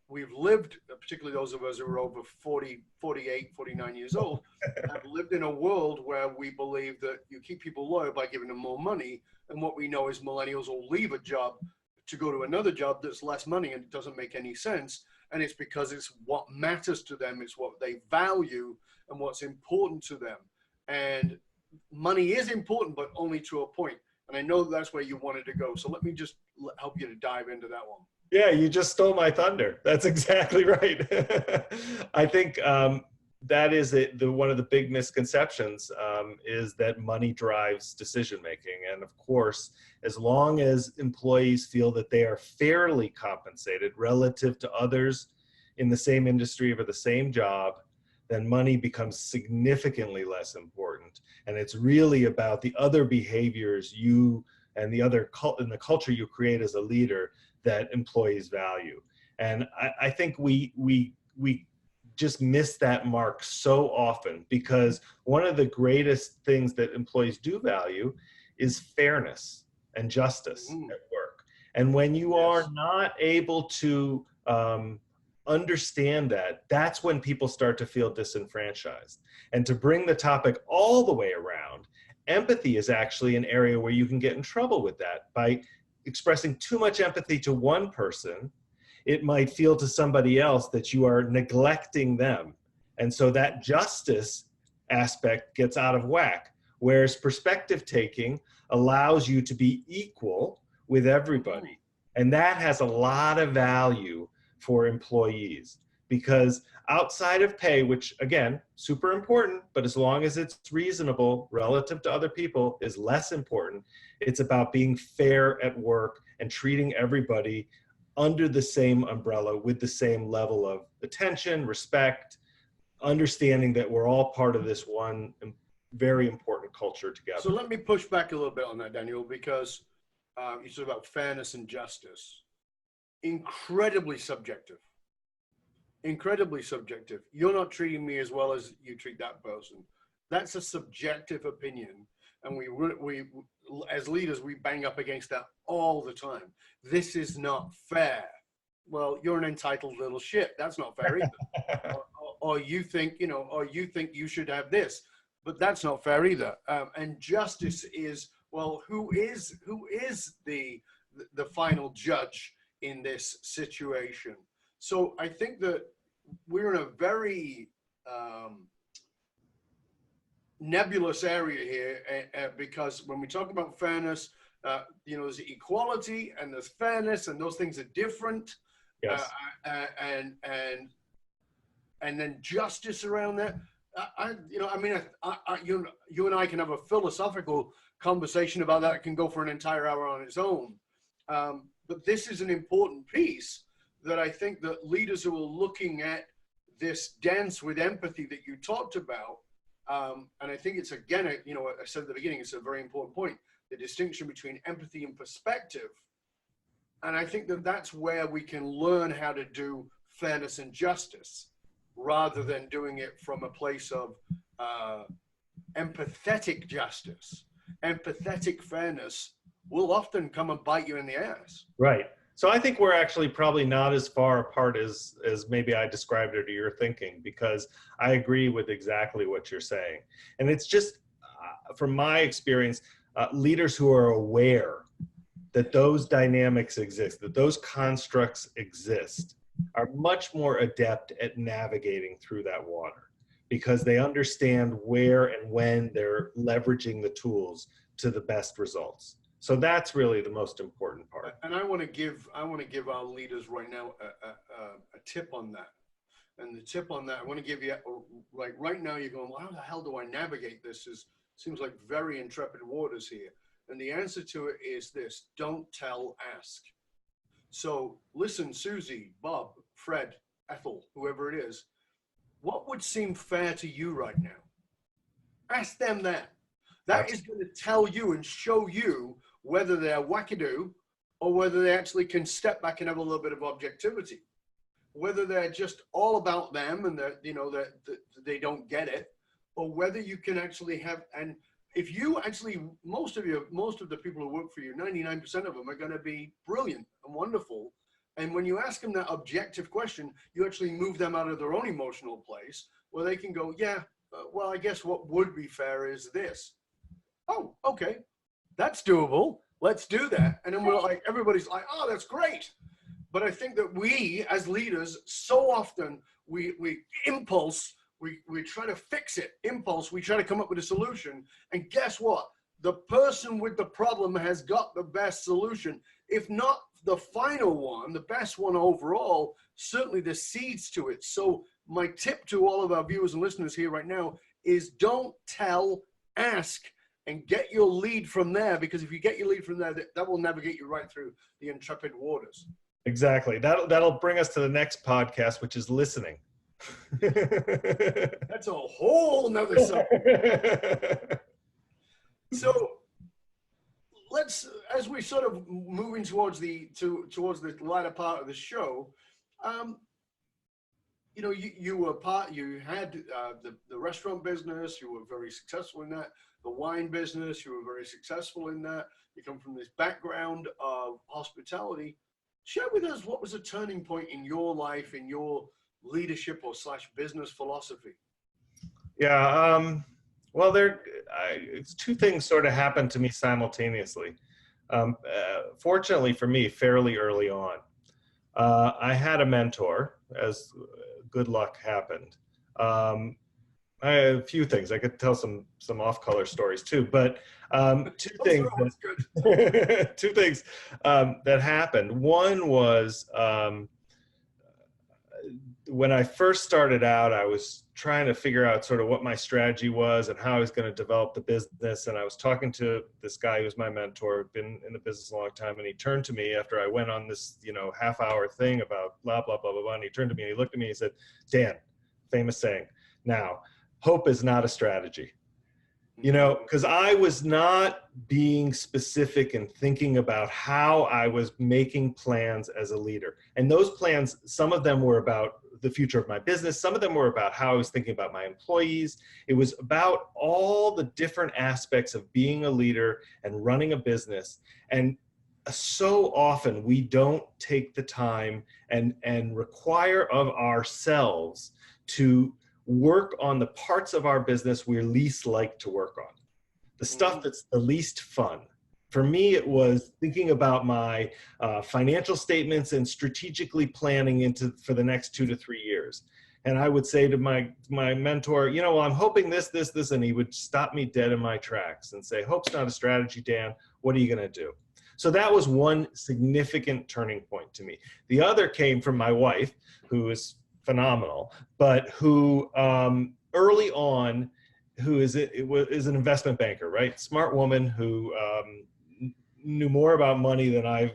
we've lived, particularly those of us who are over 40, 48, 49 years old, have lived in a world where we believe that you keep people loyal by giving them more money. And what we know is millennials will leave a job to go to another job that's less money, and it doesn't make any sense. And it's because it's what matters to them. It's what they value and what's important to them. And money is important, but only to a point. And I know that's where you wanted to go. So let me just help you to dive into that one. Yeah, you just stole my thunder. That's exactly right. I think that is one of the big misconceptions is that money drives decision making. And of course, as long as employees feel that they are fairly compensated relative to others in the same industry or the same job, then money becomes significantly less important. And it's really about the other behaviors you and the other and the culture you create as a leader that employees value. And I think we just miss that mark so often, because one of the greatest things that employees do value is fairness and justice at work. And when you are not able to understand that, that's when people start to feel disenfranchised. And to bring the topic all the way around, empathy is actually an area where you can get in trouble with that. By expressing too much empathy to one person, it might feel to somebody else that you are neglecting them. And so that justice aspect gets out of whack. Whereas perspective taking allows you to be equal with everybody. And that has a lot of value for employees, because outside of pay, which again, super important, but as long as it's reasonable relative to other people, is less important. It's about being fair at work and treating everybody under the same umbrella with the same level of attention, respect, understanding that we're all part of this one very important culture together. So let me push back a little bit on that, Daniel, because you said about fairness and justice. Incredibly subjective. Incredibly subjective. You're not treating me as well as you treat that person. That's a subjective opinion. And we as leaders, we bang up against that all the time. This is not fair. Well, you're an entitled little shit. That's not fair either. or you think, or you think you should have this, but that's not fair either. And justice is, well, who is the final judge in this situation? So I think that we're in a very nebulous area here, because when we talk about fairness, there's equality and there's fairness, and those things are different. Yes. And then justice around that. You and I can have a philosophical conversation about that. It can go for an entire hour on its own. But this is an important piece that I think that leaders who are looking at this dance with empathy that you talked about, and I think it's, again, I said at the beginning, it's a very important point, the distinction between empathy and perspective. And I think that that's where we can learn how to do fairness and justice, rather than doing it from a place of empathetic justice. Empathetic fairness will often come and bite you in the ass. Right. So I think we're actually probably not as far apart as maybe I described it or you're thinking, because I agree with exactly what you're saying. And it's just, from my experience, leaders who are aware that those dynamics exist, that those constructs exist, are much more adept at navigating through that water, because they understand where and when they're leveraging the tools to the best results. So that's really the most important part. And I want to give our leaders right now a tip on that. And the tip on that, I want to give you, like right now you're going, well, how the hell do I navigate this? Seems like very intrepid waters here. And the answer to it is this: don't tell, ask. So listen, Susie, Bob, Fred, Ethel, whoever it is, what would seem fair to you right now? Ask them that. That is going to tell you and show you whether they're wackadoo or whether they actually can step back and have a little bit of objectivity. Whether they're just all about them and that, you know, that they don't get it, or whether you can actually have, and if you actually, most of the people who work for you, 99% of them are going to be brilliant and wonderful. And when you ask them that objective question, you actually move them out of their own emotional place where they can go, yeah, well, I guess what would be fair is this. Oh, okay, that's doable. Let's do that. And then we're like, everybody's like, oh, that's great. But I think that we as leaders, so often we impulse, we try to fix it. Impulse, we try to come up with a solution. And guess what? The person with the problem has got the best solution. If not the final one, the best one overall, certainly the seeds to it. So my tip to all of our viewers and listeners here right now is don't tell, ask, and get your lead from there. Because if you get your lead from there, that will navigate you right through the intrepid waters. Exactly. That'll bring us to the next podcast, which is listening. That's a whole nother subject. So let's, as we sort of moving towards the latter part of the show, you know, you had the restaurant business. You were very successful in that. The wine business, you were very successful in that. You come from this background of hospitality. Share with us, what was a turning point in your life, in your leadership or / business philosophy? Yeah, well, it's two things sort of happened to me simultaneously. Fortunately for me, fairly early on, I had a mentor, as good luck happened. I had a few things. I could tell some off-color stories too, but two things that happened. One was when I first started out, I was trying to figure out sort of what my strategy was and how I was going to develop the business. And I was talking to this guy who was my mentor, been in the business a long time, and he turned to me after I went on this, half-hour thing about blah, blah, blah, blah, blah. And he turned to me and he looked at me and he said, Dan, famous saying, now, hope is not a strategy. Because I was not being specific and thinking about how I was making plans as a leader. And those plans, some of them were about the future of my business. Some of them were about how I was thinking about my employees. It was about all the different aspects of being a leader and running a business. And so often we don't take the time and require of ourselves to work on the parts of our business we least like to work on, the stuff that's the least fun. For me, it was thinking about my financial statements and strategically planning for the next 2 to 3 years. And I would say to my mentor, well, I'm hoping this, and he would stop me dead in my tracks and say, hope's not a strategy, Dan. What are you going to do? So that was one significant turning point to me. The other came from my wife, who is phenomenal, but who early on, who is an investment banker, right? Smart woman who knew more about money than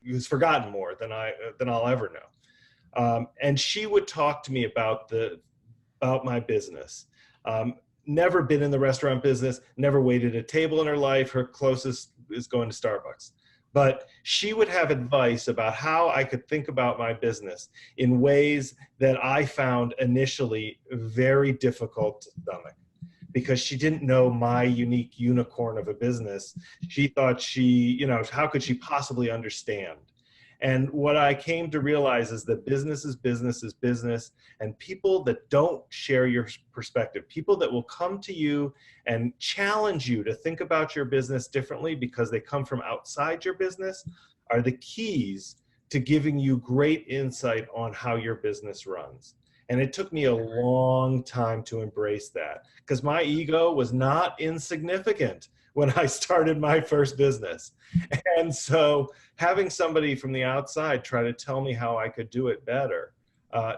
who's forgotten more than I'll ever know. And she would talk to me about my business. Never been in the restaurant business, never waited a table in her life. Her closest is going to Starbucks. But she would have advice about how I could think about my business in ways that I found initially very difficult to stomach, because she didn't know my unique unicorn of a business. She thought how could she possibly understand? And what I came to realize is that business is business, and people that don't share your perspective, people that will come to you and challenge you to think about your business differently because they come from outside your business, are the keys to giving you great insight on how your business runs. And it took me a long time to embrace that, because my ego was not insignificant when I started my first business. And so having somebody from the outside try to tell me how I could do it better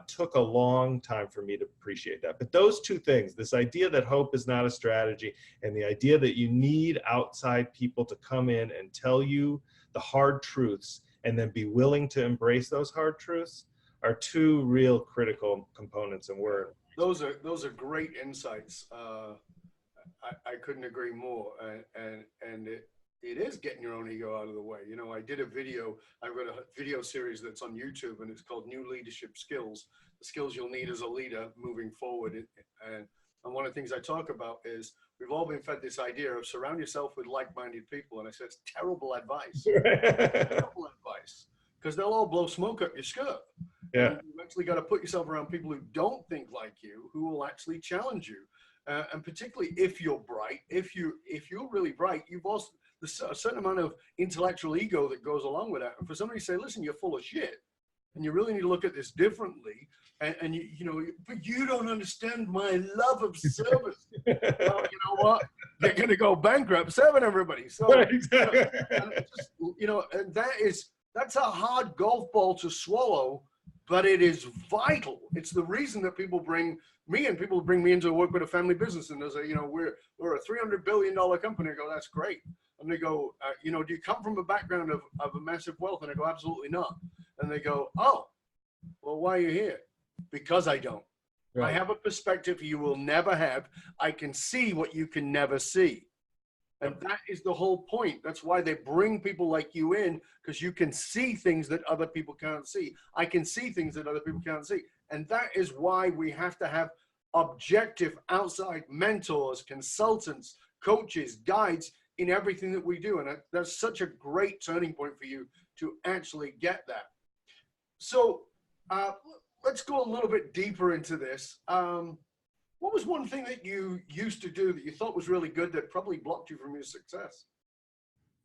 took a long time for me to appreciate that. But those two things, this idea that hope is not a strategy and the idea that you need outside people to come in and tell you the hard truths and then be willing to embrace those hard truths, are two real critical components. And those are great insights. I couldn't agree more. And it is getting your own ego out of the way. You know, I did a video, I've got a video series that's on YouTube, and it's called New Leadership Skills, the skills you'll need as a leader moving forward. And one of the things I talk about is we've all been fed this idea of surround yourself with like-minded people. And I said, it's terrible advice. Terrible advice, because they'll all blow smoke up your skirt. Yeah. And you've actually got to put yourself around people who don't think like you, who will actually challenge you. And particularly if you're bright, if you're really bright, you've also, there's a certain amount of intellectual ego that goes along with that. And for somebody to say, listen, you're full of shit, and you really need to look at this differently. And you know, but you don't understand my love of service. Well, you know what? You're going to go bankrupt serving everybody. So, exactly. you know, and that's a hard golf ball to swallow, but it is vital. It's the reason that people bring me into work with a family business, and they say, you know, we're a $300 billion company. I go, that's great. And they go, you know, do you come from a background of a massive wealth? And I go, absolutely not. And they go, oh, well, why are you here? Because I don't. Right. I have a perspective you will never have. I can see what you can never see. And that is the whole point. That's why they bring people like you in, because you can see things that other people can't see. I can see things that other people can't see. And that is why we have to have objective outside mentors, consultants, coaches, guides in everything that we do. And that's such a great turning point for you to actually get that. So let's go a little bit deeper into this. What was one thing that you used to do that you thought was really good that probably blocked you from your success?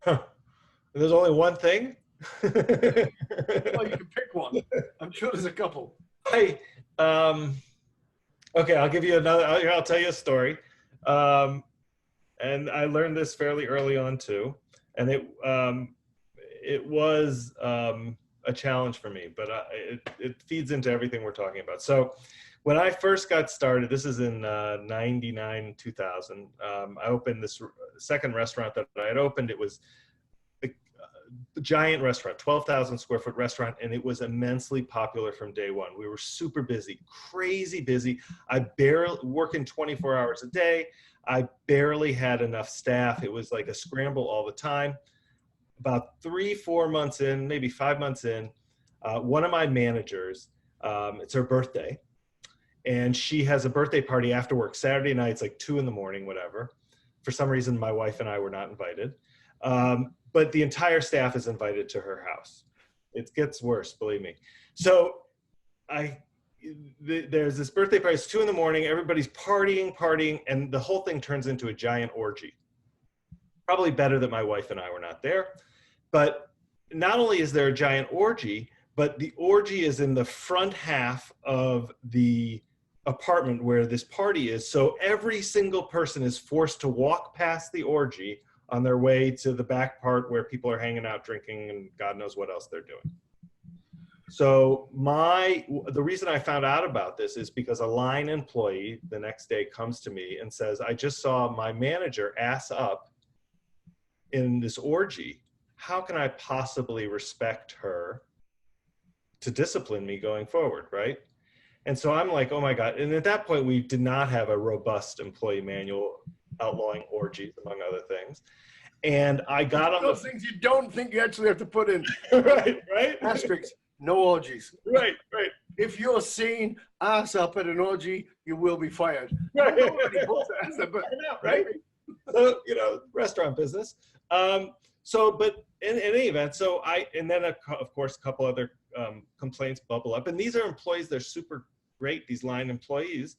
There's only one thing? Well, you can pick one. I'm sure there's a couple. Okay, I'll give you another, I'll tell you a story. And I learned this fairly early on too. And it was a challenge for me, but it feeds into everything we're talking about. So when I first got started, this is in 99, 2000, I opened this second restaurant that I had opened. It was a giant restaurant, 12,000 square foot restaurant, and it was immensely popular from day one. We were super busy, crazy busy. I barely working 24 hours a day. I barely had enough staff. It was like a scramble all the time. About 3-4 months in, maybe 5 months in, one of my managers, it's her birthday, and she has a birthday party after work, Saturday night. It's like 2 in the morning, whatever. For some reason, my wife and I were not invited. But the entire staff is invited to her house. It gets worse, believe me. So there's this birthday party, it's 2 in the morning, everybody's partying, and the whole thing turns into a giant orgy. Probably better that my wife and I were not there. But not only is there a giant orgy, but the orgy is in the front half of the apartment where this party is. So every single person is forced to walk past the orgy on their way to the back part where people are hanging out, drinking, and God knows what else they're doing. So the reason I found out about this is because a line employee the next day comes to me and says, I just saw my manager ass up in this orgy. How can I possibly respect her to discipline me going forward, right? And so I'm like, oh my God. And at that point, we did not have a robust employee manual outlawing orgies, among other things. And I got on those things you don't think you actually have to put in. right. Asterisks, no orgies. Right. If you're seen ass up at an orgy, you will be fired. Right. Right? So, restaurant business. But in any event, and then of course, a couple other complaints bubble up. And these are employees, they're super great, these line employees.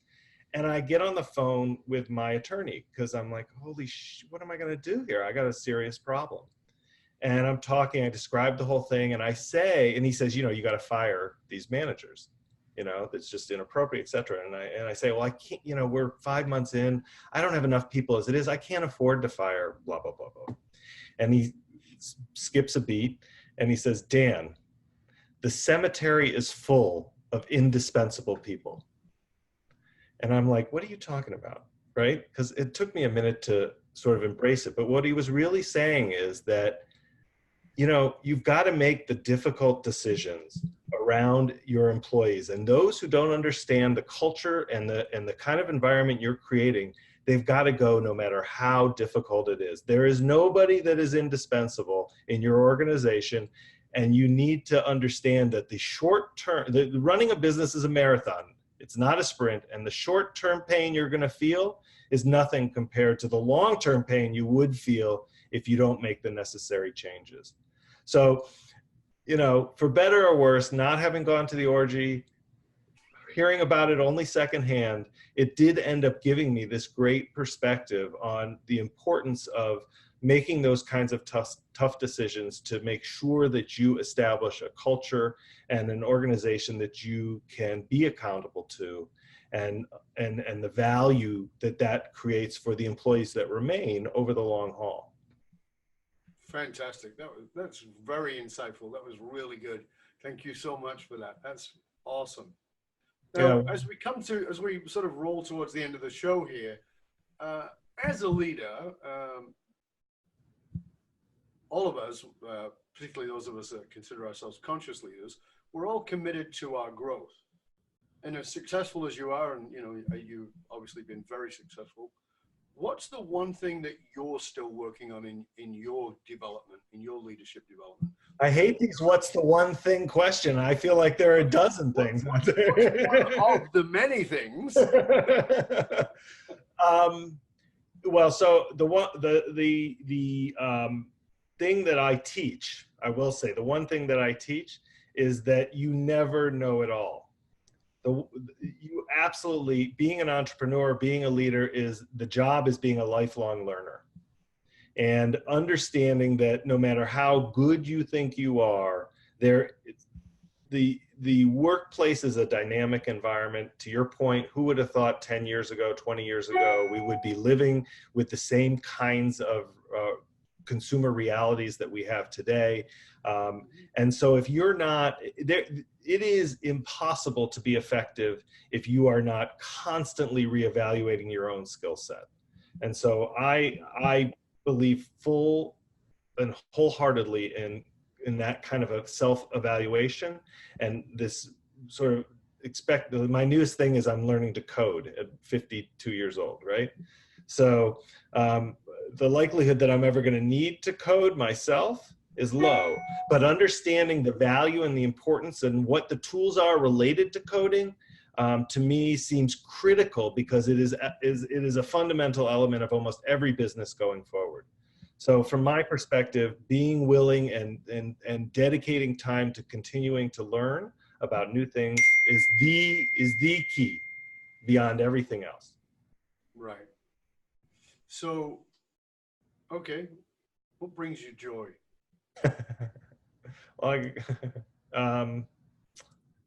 And I get on the phone with my attorney because I'm like, holy what am I going to do here? I got a serious problem. And I'm talking, I describe the whole thing, and I say, and he says, you got to fire these managers, that's just inappropriate, et cetera. And I say, well, I can't, we're 5 months in, I don't have enough people as it is. I can't afford to fire blah, blah, blah, blah. And he skips a beat and he says, Dan, the cemetery is full of indispensable people. And I'm like, what are you talking about? Right? Because it took me a minute to sort of embrace it. But what he was really saying is that, you know, you've got to make the difficult decisions around your employees, and those who don't understand the culture and the kind of environment you're creating, they've got to go no matter how difficult it is. There is nobody that is indispensable in your organization, and you need to understand that the short term, running a business is a marathon. It's not a sprint, and the short-term pain you're going to feel is nothing compared to the long-term pain you would feel if you don't make the necessary changes. So, you know, for better or worse, not having gone to the orgy, hearing about it only secondhand, it did end up giving me this great perspective on the importance of making those kinds of tough decisions to make sure that you establish a culture and an organization that you can be accountable to, and the value that that creates for the employees that remain over the long haul. Fantastic. That's very insightful. That was really good. Thank you so much for that. That's awesome. Now, Yeah. as we sort of roll towards the end of the show here, as a leader, all of us, particularly those of us that consider ourselves conscious leaders, we're all committed to our growth. And as successful as you are, and you know, you've obviously been very successful, what's the one thing that you're still working on in your development, in your leadership development? I hate these "what's the one thing" question. I feel like there are a dozen things. What's one of the many things? Well, so the thing that I teach, I will say, the one thing that I teach is that you never know it all. You absolutely, being an entrepreneur, being a leader, the job is being a lifelong learner. And understanding that no matter how good you think you are, the workplace is a dynamic environment. To your point, who would have thought 10 years ago, 20 years ago, we would be living with the same kinds of consumer realities that we have today. And so if you're not there, it is impossible to be effective if you are not constantly reevaluating your own skill set. And so I believe full and wholeheartedly in that kind of a self-evaluation, and this sort of my newest thing is I'm learning to code at 52 years old, right? So the likelihood that I'm ever going to need to code myself is low, but understanding the value and the importance and what the tools are related to coding, to me seems critical, because it is a fundamental element of almost every business going forward. So from my perspective, being willing and dedicating time to continuing to learn about new things is the key beyond everything else. Right. So, okay, what brings you joy? Well,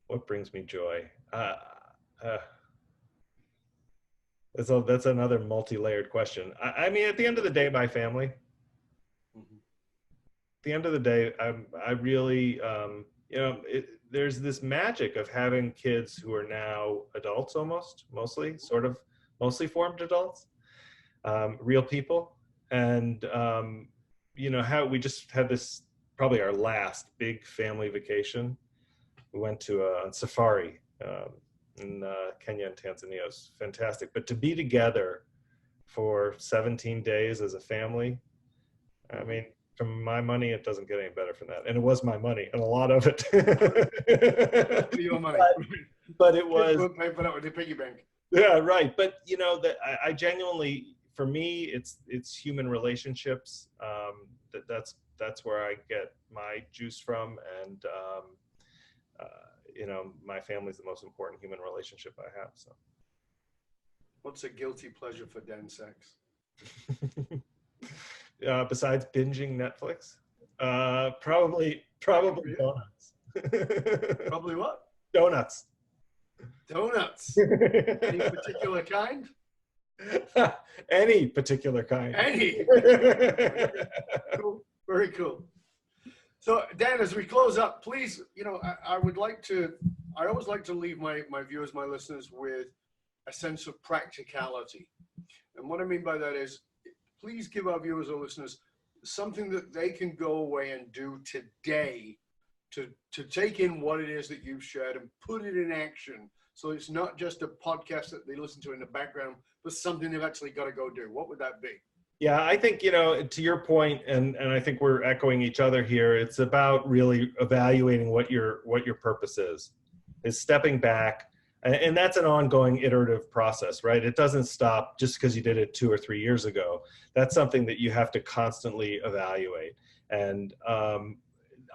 what brings me joy? That's another multi-layered question. I mean, at the end of the day, my family. Mm-hmm. At the end of the day, I really, you know, there's this magic of having kids who are now adults, mostly formed adults, real people. And, you know, how we just had this, probably our last big family vacation. We went to a safari in Kenya and Tanzania. It was fantastic. But to be together for 17 days as a family, I mean, from my money, it doesn't get any better than that. And it was my money, and a lot of it. Your money. But it was. Pay for that with the piggy bank. Yeah, right. But you know, that I genuinely, for me, it's human relationships. That's where I get my juice from, and you know, my family's the most important human relationship I have. So, what's a guilty pleasure for Dan Sachs? Besides binging Netflix, probably donuts. Probably what? Donuts. Donuts. Any particular kind? Any particular kind. Any. Cool. Very cool. So Dan, as we close up, please, you know, I would like to I always like to leave my viewers, my listeners, with a sense of practicality. And what I mean by that is, please give our viewers or listeners something that they can go away and do today to take in what it is that you've shared and put it in action. So it's not just a podcast that they listen to in the background, but something they've actually got to go do. What would that be? Yeah, I think, to your point, and I think we're echoing each other here, it's about really evaluating what your purpose is stepping back. And that's an ongoing iterative process, right? It doesn't stop just because you did it 2 or 3 years ago. That's something that you have to constantly evaluate. And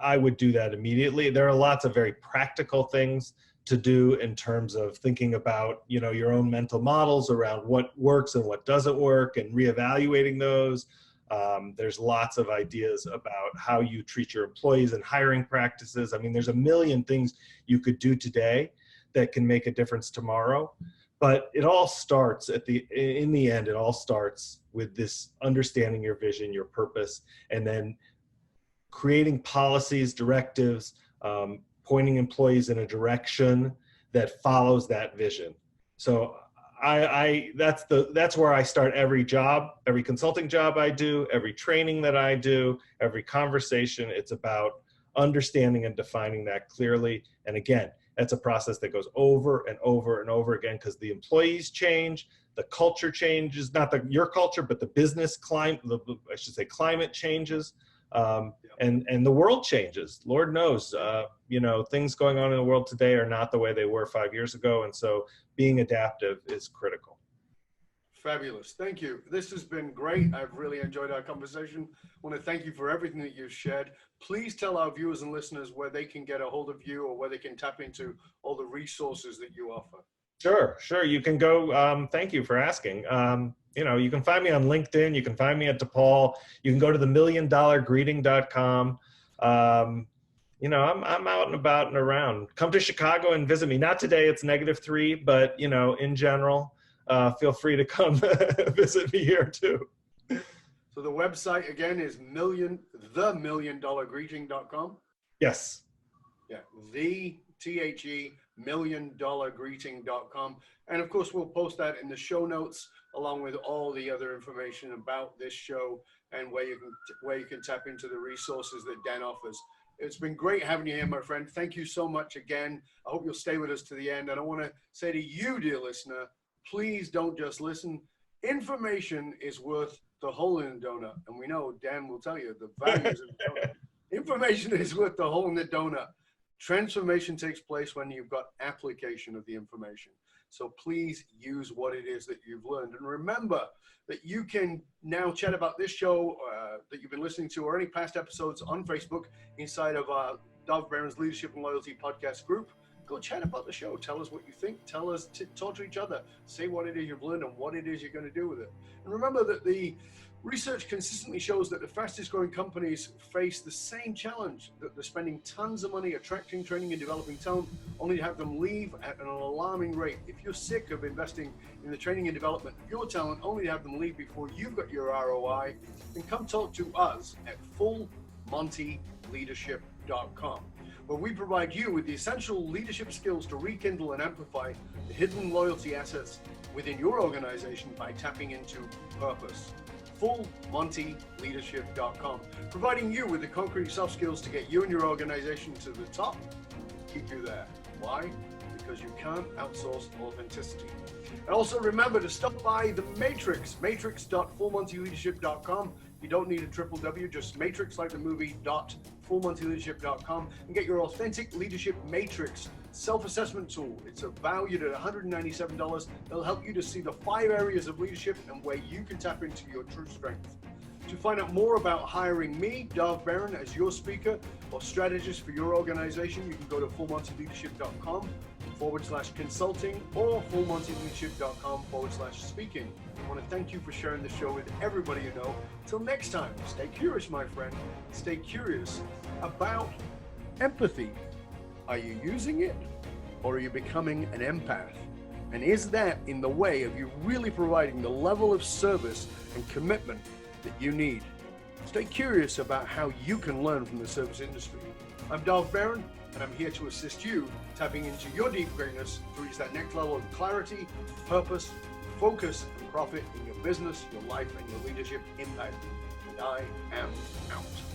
I would do that immediately. There are lots of very practical things to do in terms of thinking about, your own mental models around what works and what doesn't work and reevaluating those. There's lots of ideas about how you treat your employees and hiring practices. I mean, there's a million things you could do today that can make a difference tomorrow. But it all starts in the end, it all starts with this understanding your vision, your purpose, and then creating policies, directives, pointing employees in a direction that follows that vision. So that's where I start every job, every consulting job I do, every training that I do, every conversation. It's about understanding and defining that clearly. And again, that's a process that goes over and over and over again because the employees change, the culture changes, not your culture, but the business climate, climate changes. And the world changes. Lord knows, things going on in the world today are not the way they were 5 years ago. And so being adaptive is critical. Fabulous. Thank you. This has been great. I've really enjoyed our conversation. I want to thank you for everything that you've shared. Please tell our viewers and listeners where they can get a hold of you or where they can tap into all the resources that you offer. Sure. You can go, thank you for asking. You can find me on LinkedIn. You can find me at DePaul. You can go to themilliondollargreeting.com. I'm out and about and around. Come to Chicago and visit me. Not today, it's -3, but in general, feel free to come visit me here too. So the website again is themilliondollargreeting.com. Yes. Yeah. $milliondollargreeting.com. And of course, we'll post that in the show notes along with all the other information about this show and where you can tap into the resources that Dan offers. It's been great having you here, my friend. Thank you so much again. I hope you'll stay with us to the end. And I want to say to you, dear listener, please don't just listen. Information is worth the hole in the donut. And we know Dan will tell you the values of the donut. Information is worth the hole in the donut. Transformation takes place when you've got application of the information. So please use what it is that you've learned. And remember that you can now chat about this show that you've been listening to or any past episodes on Facebook inside of our Dov Barron's Leadership and Loyalty podcast group. Go chat about the show. Tell us what you think. Tell us, talk to each other. Say what it is you've learned and what it is you're going to do with it. And remember that the research consistently shows that the fastest growing companies face the same challenge, that they're spending tons of money attracting, training, and developing talent, only to have them leave at an alarming rate. If you're sick of investing in the training and development of your talent, only to have them leave before you've got your ROI, then come talk to us at fullmontyleadership.com, where we provide you with the essential leadership skills to rekindle and amplify the hidden loyalty assets within your organization by tapping into purpose. fullmontyleadership.com, providing you with the concrete soft skills to get you and your organization to the top, keep you there. Why? Because you can't outsource authenticity. And also remember to stop by the Matrix, matrix.fullmontyleadership.com. You don't need a triple W, just matrix like the movie .fullmontyleadership.com and get your authentic leadership matrix self-assessment tool. It's valued at $197. It'll help you to see the 5 areas of leadership and where you can tap into your true strength. To find out more about hiring me, Dov Barron, as your speaker or strategist for your organization, you can go to fullmontyleadership.com/consulting or fullmontyleadership.com/speaking. I want to thank you for sharing the show with everybody you know. Till next time, stay curious, my friend. Stay curious about empathy. Are you using it, or are you becoming an empath? And is that in the way of you really providing the level of service and commitment that you need? Stay curious about how you can learn from the service industry. I'm Dov Barron. and I'm here to assist you tapping into your deep greatness to reach that next level of clarity, purpose, focus, and profit in your business, your life, and your leadership impact. And I am out.